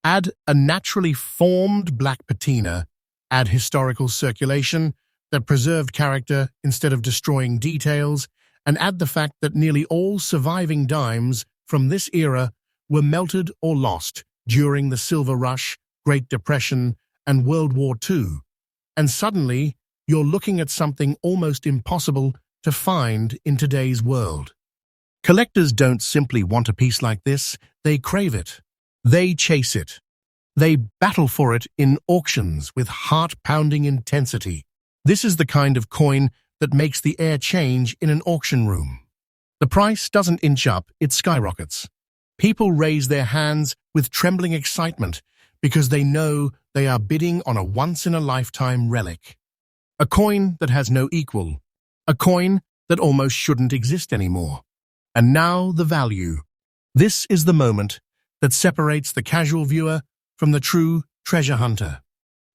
Add a naturally formed black patina, add historical circulation that preserved character instead of destroying details, and add the fact that nearly all surviving dimes from this era were melted or lost during the Silver Rush, Great Depression, and World War II. And suddenly, you're looking at something almost impossible to find in today's world. Collectors don't simply want a piece like this, they crave it. They chase it. They battle for it in auctions with heart-pounding intensity. This is the kind of coin that makes the air change in an auction room. The price doesn't inch up, it skyrockets. People raise their hands with trembling excitement because they know they are bidding on a once-in-a-lifetime relic. A coin that has no equal. A coin that almost shouldn't exist anymore. And now the value. This is the moment that separates the casual viewer from the true treasure hunter.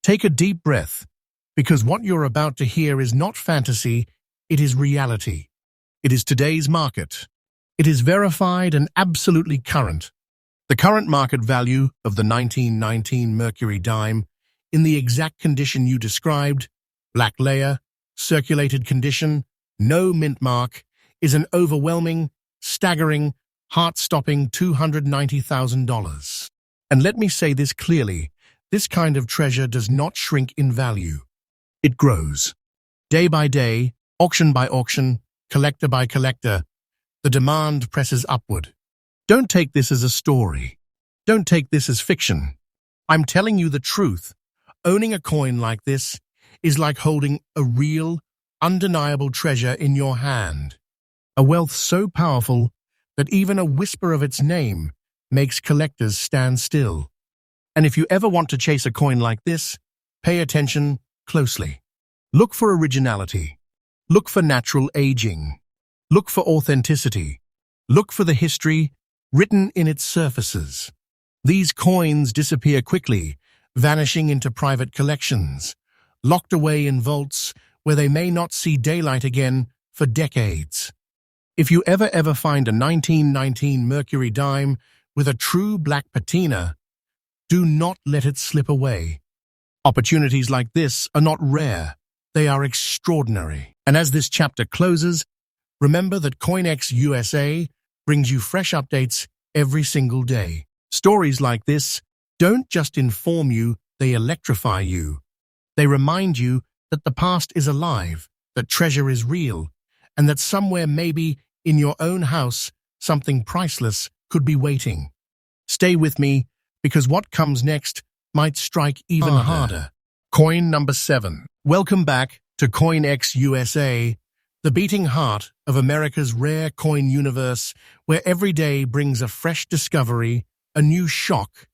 Take a deep breath, because what you're about to hear is not fantasy, it is reality. It is today's market. It is verified and absolutely current. The current market value of the 1919 Mercury dime, in the exact condition you described, black layer, circulated condition, no mint mark, is an overwhelming, staggering, heart-stopping $290,000. And let me say this clearly, this kind of treasure does not shrink in value. It grows. Day by day, auction by auction, collector by collector, the demand presses upward. Don't take this as a story. Don't take this as fiction. I'm telling you the truth. Owning a coin like this is like holding a real, undeniable treasure in your hand. A wealth so powerful that even a whisper of its name makes collectors stand still. And if you ever want to chase a coin like this, pay attention closely. Look for originality. Look for natural aging. Look for authenticity. Look for the history written in its surfaces. These coins disappear quickly, vanishing into private collections, locked away in vaults where they may not see daylight again for decades. If you ever find a 1919 Mercury dime with a true black patina, do not let it slip away. Opportunities like this are not rare, they are extraordinary. And as this chapter closes, remember that CoinX USA brings you fresh updates every single day. Stories like this don't just inform you, they electrify you. They remind you that the past is alive, that treasure is real, and that somewhere maybe in your own house, something priceless could be waiting. Stay with me, because what comes next might strike even harder. Coin number 7. Welcome back to CoinX USA, the beating heart of America's rare coin universe, where every day brings a fresh discovery, a new shock,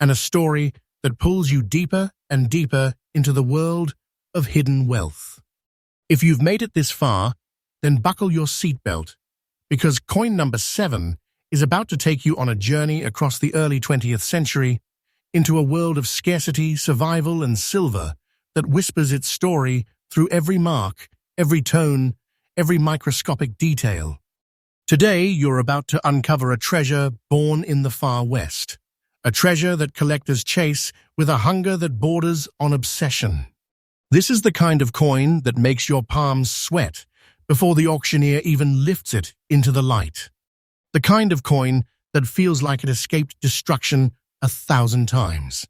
and a story that pulls you deeper and deeper into the world of hidden wealth. If you've made it this far, then buckle your seatbelt, because coin number 7 is about to take you on a journey across the early 20th century into a world of scarcity, survival, and silver that whispers its story through every mark, every tone, every microscopic detail. Today, you're about to uncover a treasure born in the far west, a treasure that collectors chase with a hunger that borders on obsession. This is the kind of coin that makes your palms sweat before the auctioneer even lifts it into the light. The kind of coin that feels like it escaped destruction 1,000 times.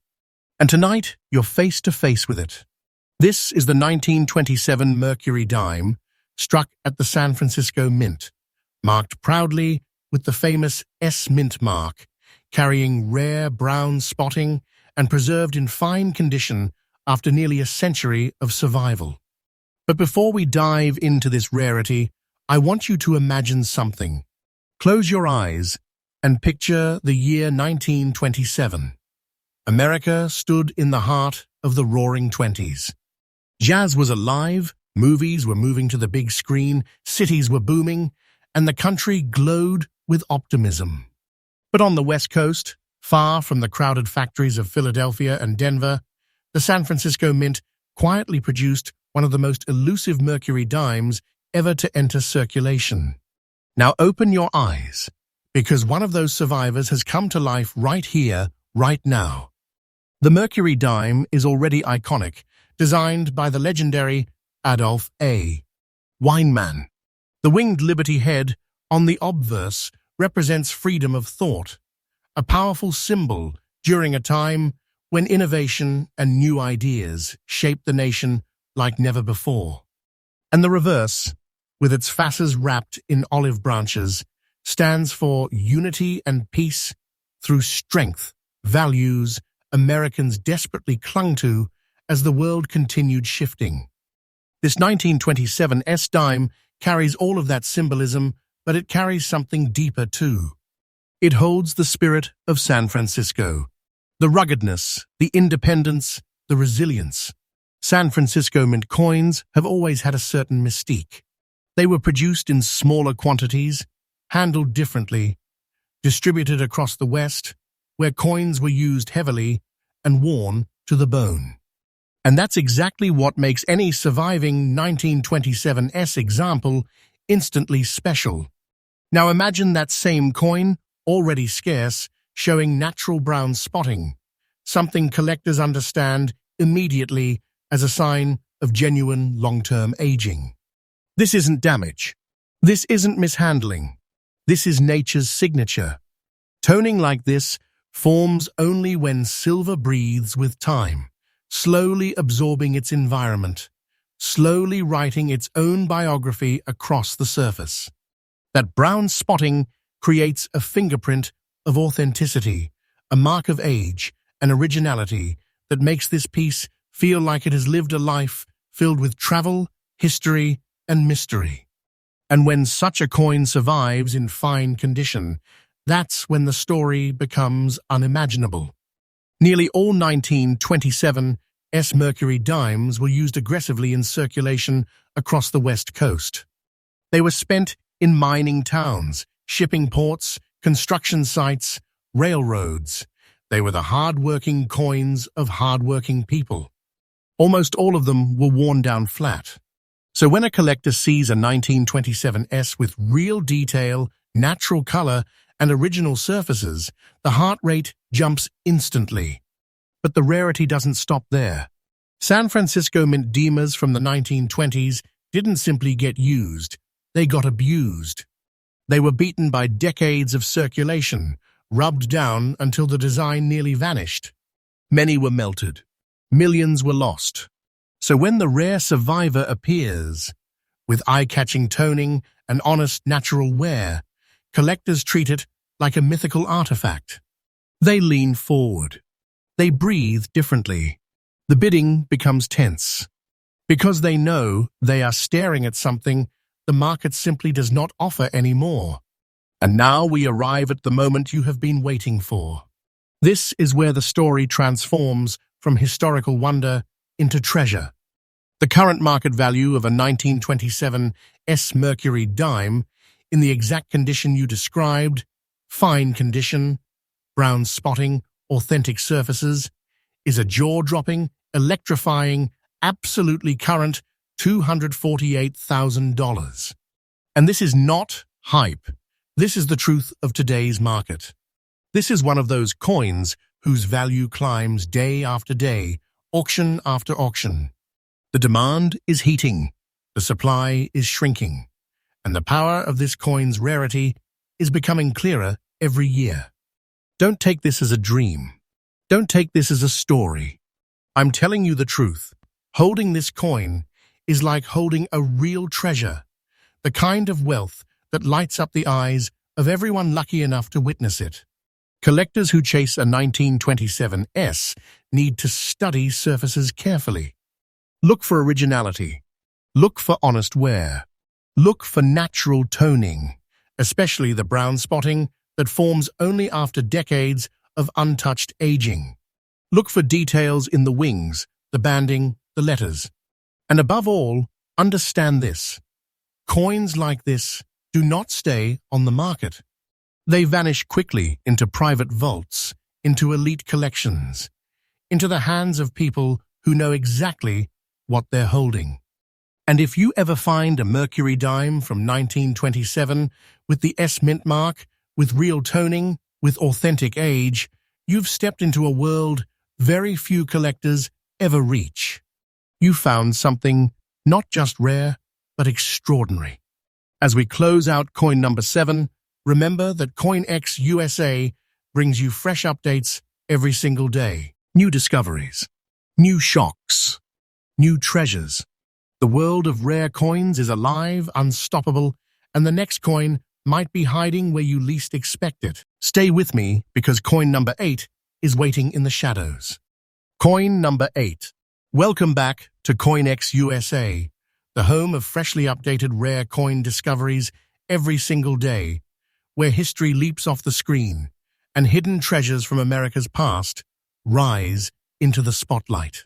And tonight, you're face to face with it. This is the 1927 Mercury dime, struck at the San Francisco Mint, marked proudly with the famous S Mint mark, carrying rare brown spotting and preserved in fine condition after nearly a century of survival. But before we dive into this rarity, I want you to imagine something. Close your eyes and picture the year 1927. America stood in the heart of the Roaring Twenties. Jazz was alive, movies were moving to the big screen, cities were booming, and the country glowed with optimism. But on the West Coast, far from the crowded factories of Philadelphia and Denver, the San Francisco Mint quietly produced one of the most elusive Mercury dimes ever to enter circulation. Now open your eyes, because one of those survivors has come to life right here, right now. The Mercury dime is already iconic, designed by the legendary Adolph A. Weinman. The winged liberty head on the obverse represents freedom of thought, a powerful symbol during a time when innovation and new ideas shaped the nation like never before. And the reverse, with its fasces wrapped in olive branches, stands for unity and peace through strength, values Americans desperately clung to as the world continued shifting. This 1927 S-dime carries all of that symbolism, but it carries something deeper too. It holds the spirit of San Francisco, the ruggedness, the independence, the resilience. San Francisco Mint coins have always had a certain mystique. They were produced in smaller quantities, handled differently, distributed across the West, where coins were used heavily and worn to the bone. And that's exactly what makes any surviving 1927 S example instantly special. Now imagine that same coin, already scarce, showing natural brown spotting, something collectors understand immediately as a sign of genuine long-term aging. This isn't damage. This isn't mishandling. This is nature's signature. Toning like this forms only when silver breathes with time, slowly absorbing its environment, slowly writing its own biography across the surface. That brown spotting creates a fingerprint of authenticity, a mark of age and originality that makes this piece feel like it has lived a life filled with travel, history, and mystery. And when such a coin survives in fine condition, that's when the story becomes unimaginable. Nearly all 1927 S Mercury dimes were used aggressively in circulation across the West Coast. They were spent in mining towns, shipping ports, construction sites, railroads. They were the hard-working coins of hard-working people. Almost all of them were worn down flat. So when a collector sees a 1927 S with real detail, natural color, and original surfaces, the heart rate jumps instantly. But the rarity doesn't stop there. San Francisco Mint dimes from the 1920s didn't simply get used, they got abused. They were beaten by decades of circulation, rubbed down until the design nearly vanished. Many were melted. Millions were lost. So when the rare survivor appears, with eye-catching toning and honest natural wear, collectors treat it like a mythical artifact. They lean forward. They breathe differently. The bidding becomes tense. Because they know they are staring at something the market simply does not offer anymore. And now we arrive at the moment you have been waiting for. This is where the story transforms from historical wonder into treasure. The current market value of a 1927 S Mercury dime, in the exact condition you described, fine condition, brown spotting, authentic surfaces, is a jaw-dropping, electrifying, absolutely current $248,000. And this is not hype. This is the truth of today's market. This is one of those coins whose value climbs day after day, auction after auction. The demand is heating, the supply is shrinking, and the power of this coin's rarity is becoming clearer every year. Don't take this as a dream. Don't take this as a story. I'm telling you the truth. Holding this coin is like holding a real treasure, the kind of wealth that lights up the eyes of everyone lucky enough to witness it. Collectors who chase a 1927 S need to study surfaces carefully. Look for originality. Look for honest wear. Look for natural toning, especially the brown spotting that forms only after decades of untouched aging. Look for details in the wings, the banding, the letters. And above all, understand this. Coins like this do not stay on the market. They vanish quickly into private vaults, into elite collections, into the hands of people who know exactly what they're holding. And if you ever find a Mercury dime from 1927 with the S mint mark, with real toning, with authentic age, you've stepped into a world very few collectors ever reach. You found something not just rare, but extraordinary. As we close out coin number 7, remember that CoinX USA brings you fresh updates every single day. New discoveries, new shocks, new treasures. The world of rare coins is alive, unstoppable, and the next coin might be hiding where you least expect it. Stay with me because coin number 8 is waiting in the shadows. Coin number 8. Welcome back to CoinX USA, the home of freshly updated rare coin discoveries every single day, where history leaps off the screen and hidden treasures from America's past rise into the spotlight.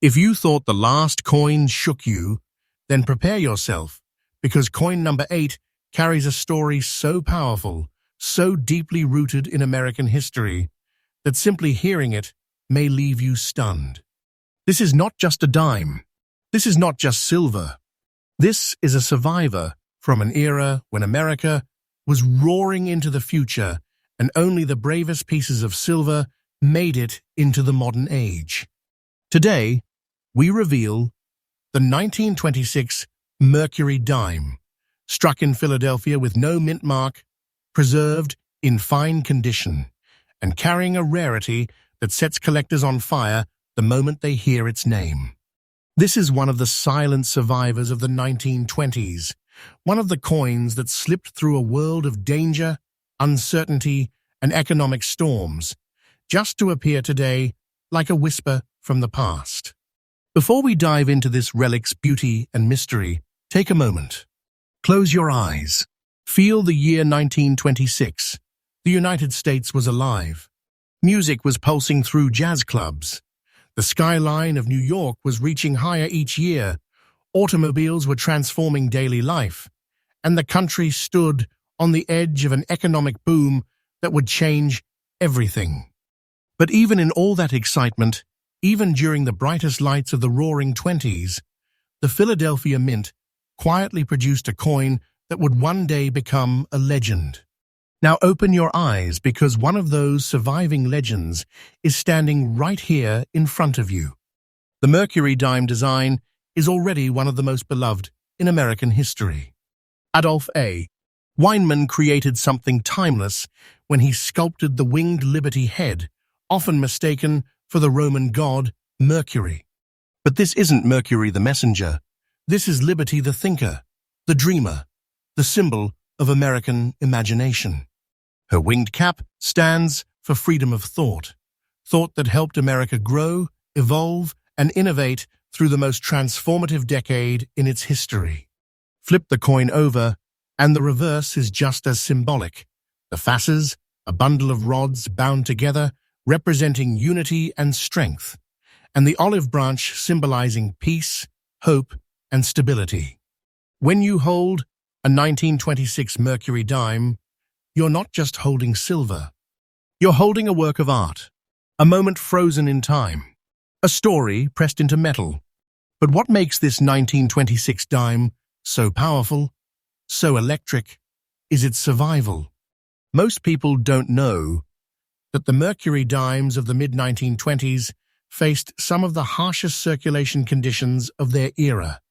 If you thought the last coin shook you, then prepare yourself, because coin number 8 carries a story so powerful, so deeply rooted in American history, that simply hearing it may leave you stunned. This is not just a dime. This is not just silver. This is a survivor from an era when America was roaring into the future and only the bravest pieces of silver made it into the modern age. Today, we reveal the 1926 Mercury dime, struck in Philadelphia with no mint mark, preserved in fine condition, and carrying a rarity that sets collectors on fire the moment they hear its name. This is one of the silent survivors of the 1920s, one of the coins that slipped through a world of danger, uncertainty, and economic storms, just to appear today like a whisper from the past. Before we dive into this relic's beauty and mystery, take a moment. Close your eyes. Feel the year 1926. The United States was alive. Music was pulsing through jazz clubs. The skyline of New York was reaching higher each year. Automobiles were transforming daily life. And the country stood on the edge of an economic boom that would change everything. But even in all that excitement, even during the brightest lights of the Roaring Twenties, the Philadelphia Mint quietly produced a coin that would one day become a legend. Now open your eyes, because one of those surviving legends is standing right here in front of you. The Mercury dime design is already one of the most beloved in American history. Adolph A. Weinman created something timeless when he sculpted the winged Liberty head, often mistaken for the Roman god Mercury. But this isn't Mercury the messenger. This is Liberty the thinker, the dreamer, the symbol of American imagination. Her winged cap stands for freedom of thought, thought that helped America grow, evolve, and innovate through the most transformative decade in its history. Flip the coin over, and the reverse is just as symbolic. The fasces, a bundle of rods bound together, representing unity and strength, and the olive branch symbolizing peace, hope, and stability. When you hold a 1926 Mercury dime, you're not just holding silver. You're holding a work of art, a moment frozen in time, a story pressed into metal. But what makes this 1926 dime so powerful, so electric, is its survival. Most people don't know that the Mercury dimes of the mid-1920s faced some of the harshest circulation conditions of their era.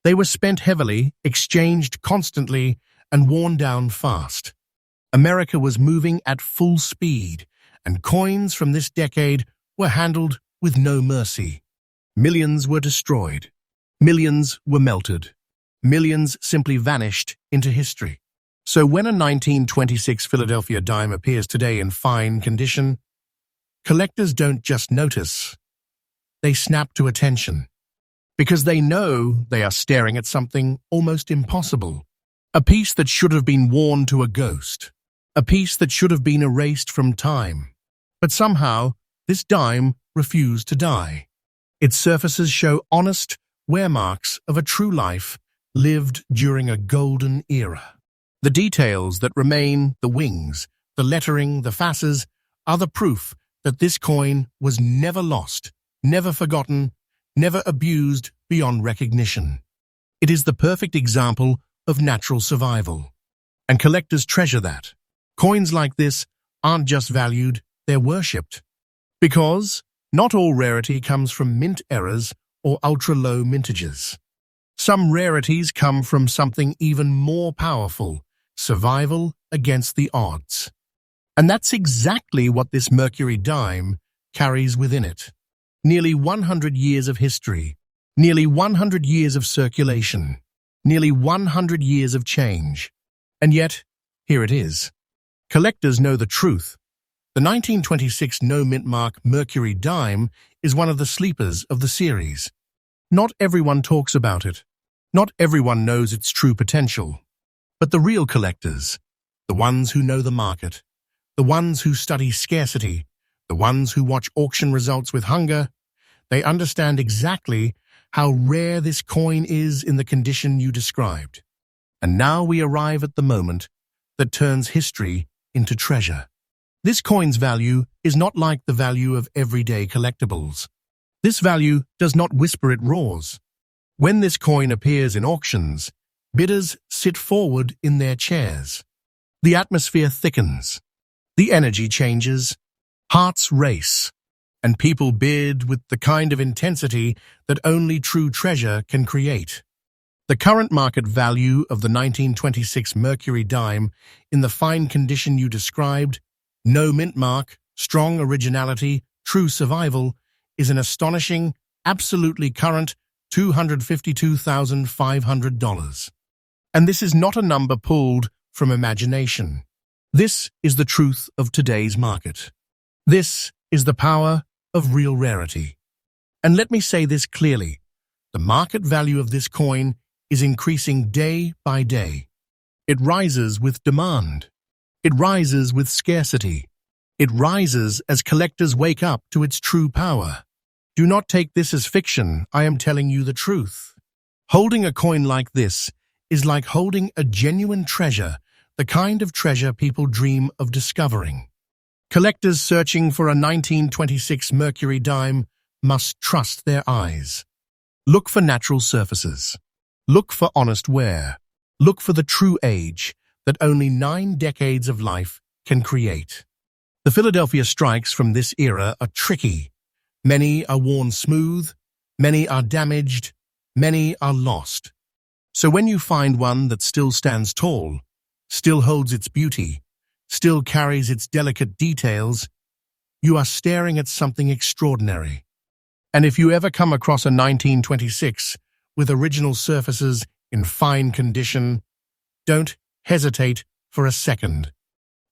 They were spent heavily, exchanged constantly, and worn down fast. America was moving at full speed, and coins from this decade were handled with no mercy. Millions were destroyed. Millions were melted. Millions simply vanished into history. So when a 1926 Philadelphia dime appears today in fine condition, collectors don't just notice. They snap to attention, because they know they are staring at something almost impossible. A piece that should have been worn to a ghost. A piece that should have been erased from time. But somehow, this dime refused to die. Its surfaces show honest wear marks of a true life lived during a golden era. The details that remain, the wings, the lettering, the facets, are the proof that this coin was never lost, never forgotten, never abused beyond recognition. It is the perfect example of natural survival. And collectors treasure that. Coins like this aren't just valued, they're worshipped. Because not all rarity comes from mint errors or ultra-low mintages. Some rarities come from something even more powerful, survival against the odds. And that's exactly what this Mercury dime carries within it. Nearly 100 years of history, nearly 100 years of circulation, nearly 100 years of change. And yet, here it is. Collectors know the truth. The 1926 no-mint mark Mercury dime is one of the sleepers of the series. Not everyone talks about it. Not everyone knows its true potential. But the real collectors, the ones who know the market, the ones who study scarcity, the ones who watch auction results with hunger, they understand exactly how rare this coin is in the condition you described. And now we arrive at the moment that turns history into treasure. This coin's value is not like the value of everyday collectibles. This value does not whisper, it roars. When this coin appears in auctions, bidders sit forward in their chairs. The atmosphere thickens. The energy changes. Hearts race. And people bid with the kind of intensity that only true treasure can create. The current market value of the 1926 Mercury dime, in the fine condition you described, no mint mark, strong originality, true survival, is an astonishing, absolutely current $252,500. And this is not a number pulled from imagination. This is the truth of today's market. This is the power of real rarity. And let me say this clearly. The market value of this coin is increasing day by day. It rises with demand. It rises with scarcity. It rises as collectors wake up to its true power. Do not take this as fiction, I am telling you the truth. Holding a coin like this is like holding a genuine treasure, the kind of treasure people dream of discovering. Collectors searching for a 1926 Mercury dime must trust their eyes. Look for natural surfaces. Look for honest wear. Look for the true age that only 9 decades of life can create. The Philadelphia strikes from this era are tricky. Many are worn smooth, many are damaged, many are lost. So when you find one that still stands tall, still holds its beauty, still carries its delicate details, you are staring at something extraordinary. And if you ever come across a 1926 with original surfaces in fine condition, don't hesitate for a second.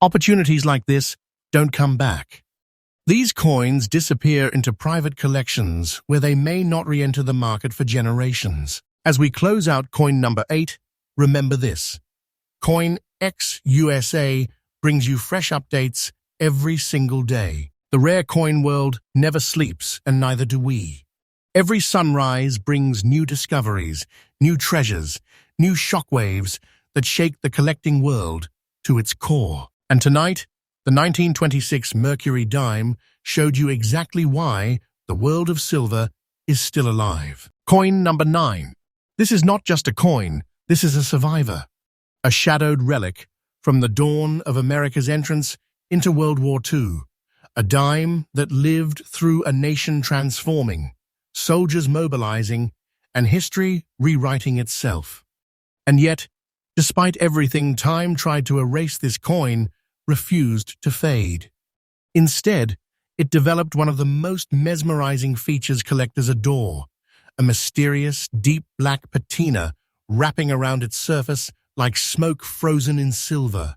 Opportunities like this don't come back. These coins disappear into private collections where they may not re-enter the market for generations. As we close out coin number 8, remember this. CoinX USA brings you fresh updates every single day. The rare coin world never sleeps, and neither do we. Every sunrise brings new discoveries, new treasures, new shockwaves that shake the collecting world to its core. And tonight, the 1926 Mercury dime showed you exactly why the world of silver is still alive. Coin number 9. This is not just a coin, this is a survivor. A shadowed relic from the dawn of America's entrance into World War II. A dime that lived through a nation transforming, soldiers mobilizing, and history rewriting itself. And yet, despite everything, time tried to erase this coin, refused to fade. Instead, it developed one of the most mesmerizing features collectors adore, a mysterious, deep black patina wrapping around its surface like smoke frozen in silver.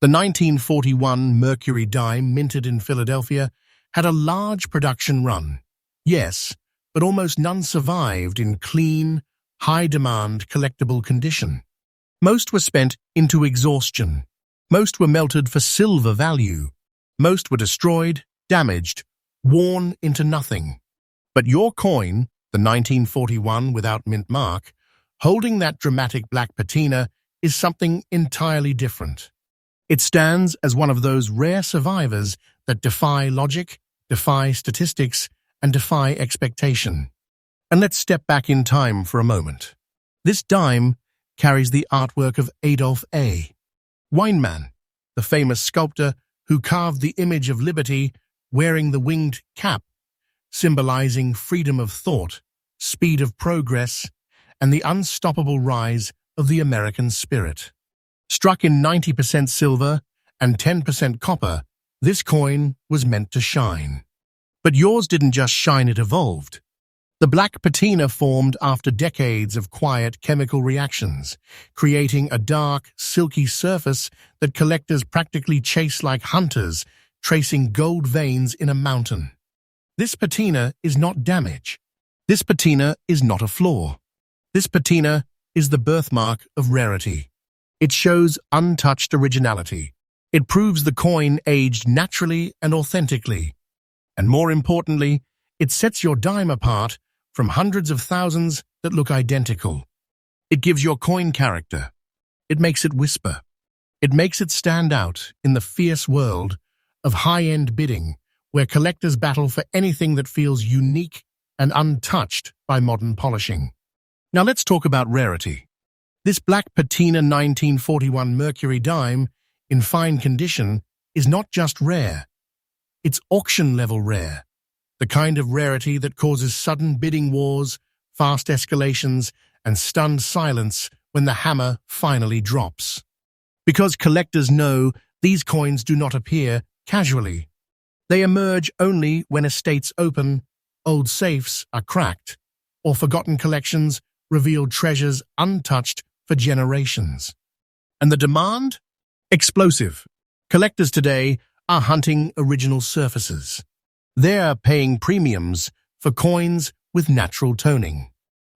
The 1941 Mercury dime, minted in Philadelphia, had a large production run. Yes, but almost none survived in clean, high-demand collectible condition. Most were spent into exhaustion. Most were melted for silver value. Most were destroyed, damaged, worn into nothing. But your coin, the 1941 without mint mark, holding that dramatic black patina, is something entirely different. It stands as one of those rare survivors that defy logic, defy statistics, and defy expectation. And let's step back in time for a moment. This dime carries the artwork of Adolf A. Weinman, the famous sculptor who carved the image of liberty wearing the winged cap, symbolizing freedom of thought, speed of progress, and the unstoppable rise of the American spirit. Struck in 90% silver and 10% copper, this coin was meant to shine. But yours didn't just shine, it evolved. The black patina formed after decades of quiet chemical reactions, creating a dark, silky surface that collectors practically chase like hunters, tracing gold veins in a mountain. This patina is not damage. This patina is not a flaw. This patina is the birthmark of rarity. It shows untouched originality. It proves the coin aged naturally and authentically. And more importantly, it sets your dime apart from hundreds of thousands that look identical. It gives your coin character. It makes it whisper. It makes it stand out in the fierce world of high-end bidding, where collectors battle for anything that feels unique and untouched by modern polishing. Now let's talk about rarity. This black patina 1941 Mercury dime, in fine condition, is not just rare. It's auction-level rare. The kind of rarity that causes sudden bidding wars, fast escalations, and stunned silence when the hammer finally drops. Because collectors know these coins do not appear casually. They emerge only when estates open, old safes are cracked, or forgotten collections reveal treasures untouched for generations. And the demand? Explosive. Collectors today are hunting original surfaces. They're paying premiums for coins with natural toning.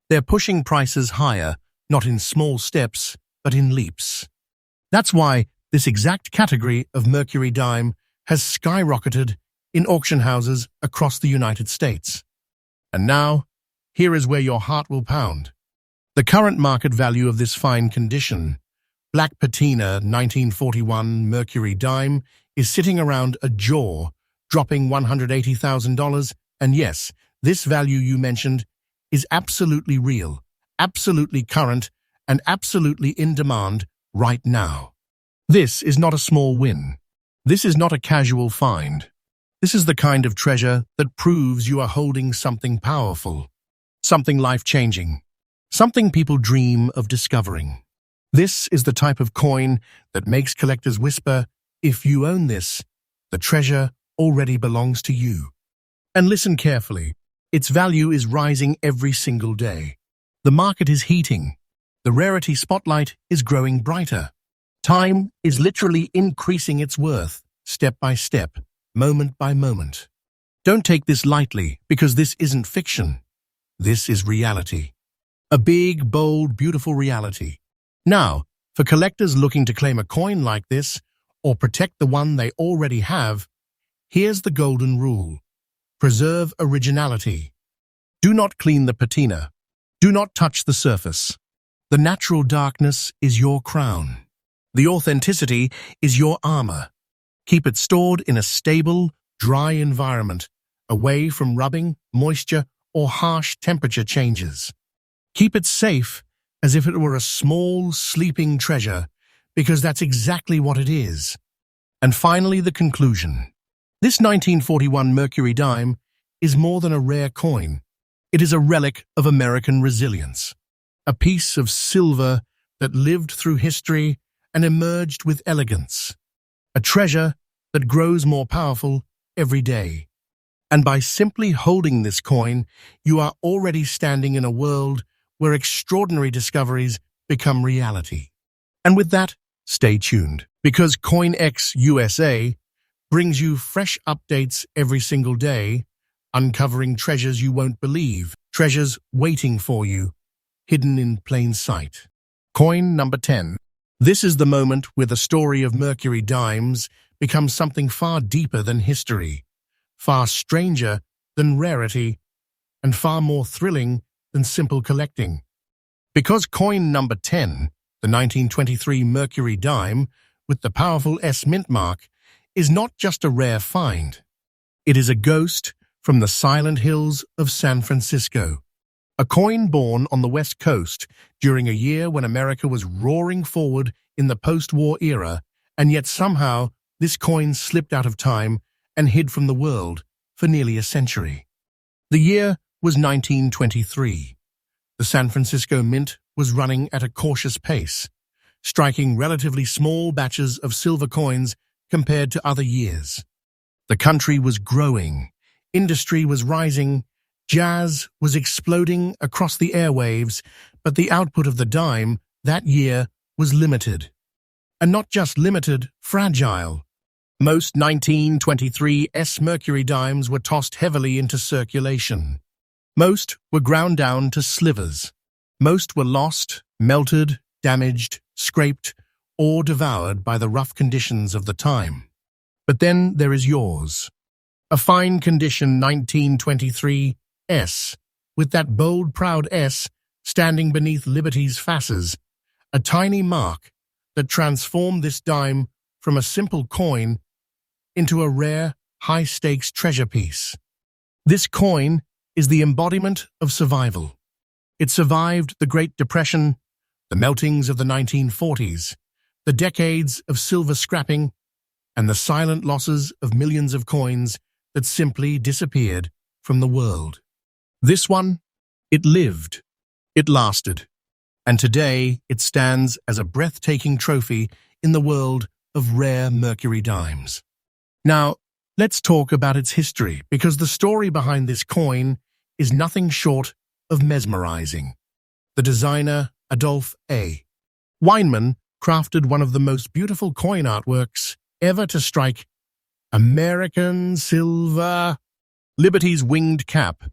They're pushing prices higher, not in small steps, but in leaps. That's why this exact category of Mercury dime has skyrocketed in auction houses across the United States. And now, here is where your heart will pound. The current market value of this fine condition, black patina 1941 Mercury dime, is sitting around a jaw, dropping $180,000, and yes, this value you mentioned is absolutely real, absolutely current, and absolutely in demand right now. This is not a small win. This is not a casual find. This is the kind of treasure that proves you are holding something powerful, something life-changing, something people dream of discovering. This is the type of coin that makes collectors whisper, "If you own this, the treasure already belongs to you." And listen carefully. Its value is rising every single day. The market is heating. The rarity spotlight is growing brighter. Time is literally increasing its worth, step by step, moment by moment. Don't take this lightly, because this isn't fiction. This is reality. A big, bold, beautiful reality. Now, for collectors looking to claim a coin like this, or protect the one they already have, here's the golden rule. Preserve originality. Do not clean the patina. Do not touch the surface. The natural darkness is your crown. The authenticity is your armor. Keep it stored in a stable, dry environment, away from rubbing, moisture, or harsh temperature changes. Keep it safe as if it were a small, sleeping treasure, because that's exactly what it is. And finally, the conclusion. This 1941 Mercury dime is more than a rare coin. It is a relic of American resilience, a piece of silver that lived through history and emerged with elegance, a treasure that grows more powerful every day. And by simply holding this coin, you are already standing in a world where extraordinary discoveries become reality. And with that, stay tuned, because CoinX USA brings you fresh updates every single day, uncovering treasures you won't believe, treasures waiting for you, hidden in plain sight. Coin number 10. This is the moment where the story of Mercury dimes becomes something far deeper than history, far stranger than rarity, and far more thrilling than simple collecting. Because coin number 10 The 1923 Mercury dime, with the powerful S mint mark, is not just a rare find. It is a ghost from the silent hills of San Francisco. A coin born on the West Coast during a year when America was roaring forward in the post-war era, and yet somehow this coin slipped out of time and hid from the world for nearly a century. The year was 1923. The San Francisco Mint was running at a cautious pace, striking relatively small batches of silver coins compared to other years. The country was growing, industry was rising, jazz was exploding across the airwaves, but the output of the dime that year was limited. And not just limited, fragile. Most 1923 S Mercury dimes were tossed heavily into circulation. Most were ground down to slivers. Most were lost, melted, damaged, scraped, or devoured by the rough conditions of the time. But then there is yours. A fine condition 1923 S, with that bold, proud S standing beneath Liberty's fasces, a tiny mark that transformed this dime from a simple coin into a rare, high-stakes treasure piece. This coin is the embodiment of survival. It survived the Great Depression, the meltings of the 1940s, the decades of silver scrapping, and the silent losses of millions of coins that simply disappeared from the world. This one, it lived, it lasted, and today it stands as a breathtaking trophy in the world of rare Mercury dimes. Now, let's talk about its history, because the story behind this coin is nothing short of mesmerizing. The designer, Adolph A. Weinman, crafted one of the most beautiful coin artworks ever to strike American silver, Liberty's winged cap,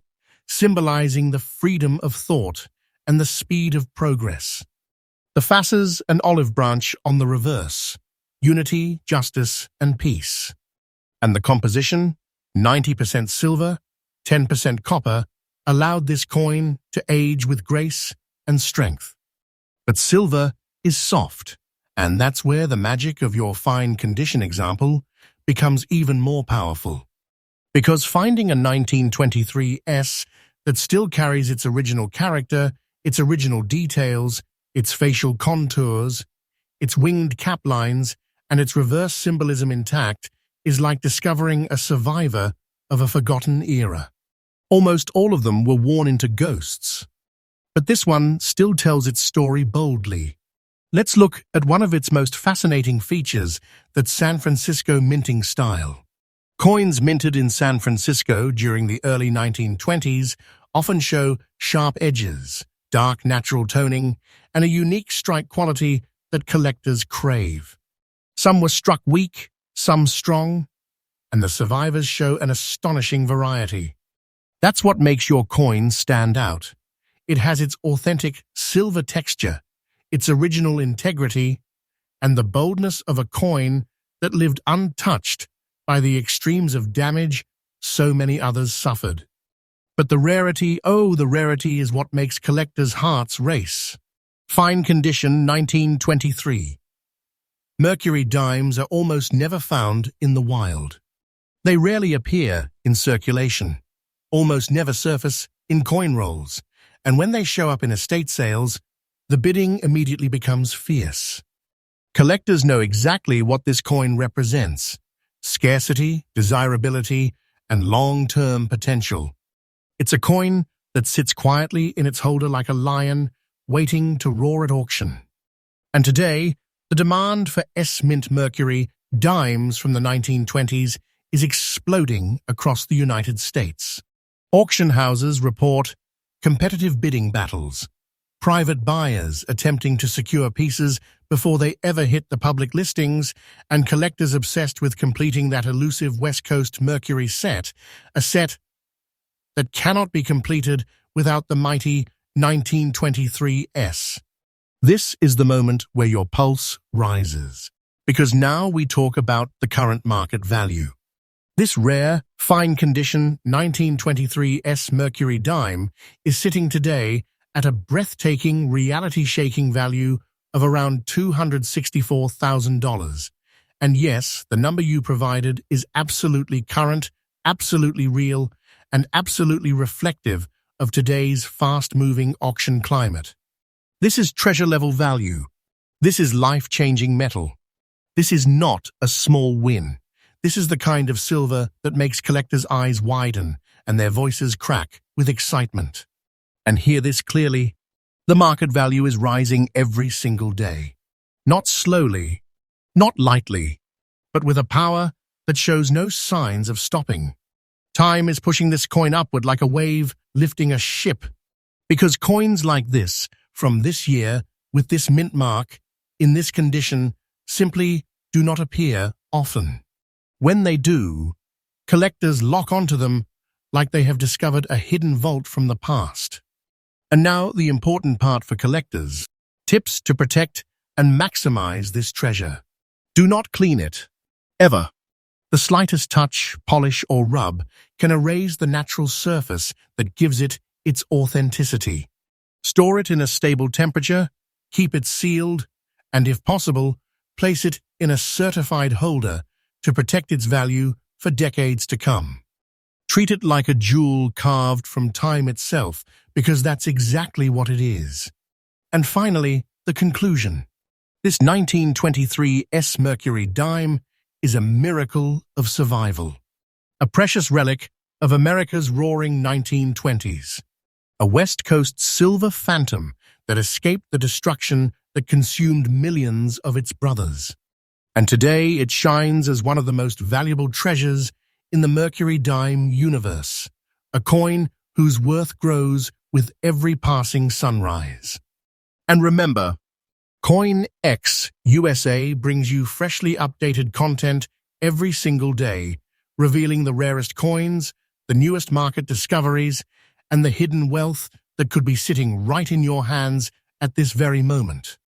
symbolizing the freedom of thought and the speed of progress. The fasces and olive branch on the reverse, unity, justice, and peace. And the composition, 90% silver, 10% copper, allowed this coin to age with grace and strength. But silver is soft, and that's where the magic of your fine condition example becomes even more powerful. Because finding a 1923 S that still carries its original character, its original details, its facial contours, its winged cap lines, and its reverse symbolism intact is like discovering a survivor of a forgotten era. Almost all of them were worn into ghosts. But this one still tells its story boldly. Let's look at one of its most fascinating features, that San Francisco minting style. Coins minted in San Francisco during the early 1920s often show sharp edges, dark natural toning, and a unique strike quality that collectors crave. Some were struck weak, some strong, and the survivors show an astonishing variety. That's what makes your coin stand out. It has its authentic silver texture, its original integrity, and the boldness of a coin that lived untouched by the extremes of damage so many others suffered. But the rarity, oh, the rarity is what makes collectors' hearts race. Fine condition 1923. Mercury dimes are almost never found in the wild. They rarely appear in circulation, almost never surface in coin rolls, and when they show up in estate sales, the bidding immediately becomes fierce. Collectors know exactly what this coin represents: scarcity, desirability, and long-term potential. It's a coin that sits quietly in its holder like a lion, waiting to roar at auction. And today, the demand for S-Mint Mercury dimes from the 1920s is exploding across the United States. Auction houses report competitive bidding battles, private buyers attempting to secure pieces before they ever hit the public listings, and collectors obsessed with completing that elusive West Coast Mercury set, a set that cannot be completed without the mighty 1923 S. This is the moment where your pulse rises, because now we talk about the current market value. This rare, fine-condition 1923 S Mercury dime is sitting today at a breathtaking, reality-shaking value of around $264,000. And yes, the number you provided is absolutely current, absolutely real, and absolutely reflective of today's fast-moving auction climate. This is treasure-level value. This is life-changing metal. This is not a small win. This is the kind of silver that makes collectors' eyes widen and their voices crack with excitement. And hear this clearly, the market value is rising every single day. Not slowly, not lightly, but with a power that shows no signs of stopping. Time is pushing this coin upward like a wave lifting a ship. Because coins like this, from this year, with this mint mark, in this condition, simply do not appear often. When they do, collectors lock onto them like they have discovered a hidden vault from the past. And now the important part for collectors: tips to protect and maximize this treasure. Do not clean it, ever. The slightest touch, polish, or rub can erase the natural surface that gives it its authenticity. Store it in a stable temperature, keep it sealed, and if possible, place it in a certified holder to protect its value for decades to come. Treat it like a jewel carved from time itself, because that's exactly what it is. And finally, the conclusion. This 1923 Mercury dime is a miracle of survival. A precious relic of America's roaring 1920s. A West Coast silver phantom that escaped the destruction that consumed millions of its brothers. And today it shines as one of the most valuable treasures in the Mercury dime universe, a coin whose worth grows with every passing sunrise. And remember, CoinX USA brings you freshly updated content every single day, revealing the rarest coins, the newest market discoveries, and the hidden wealth that could be sitting right in your hands at this very moment.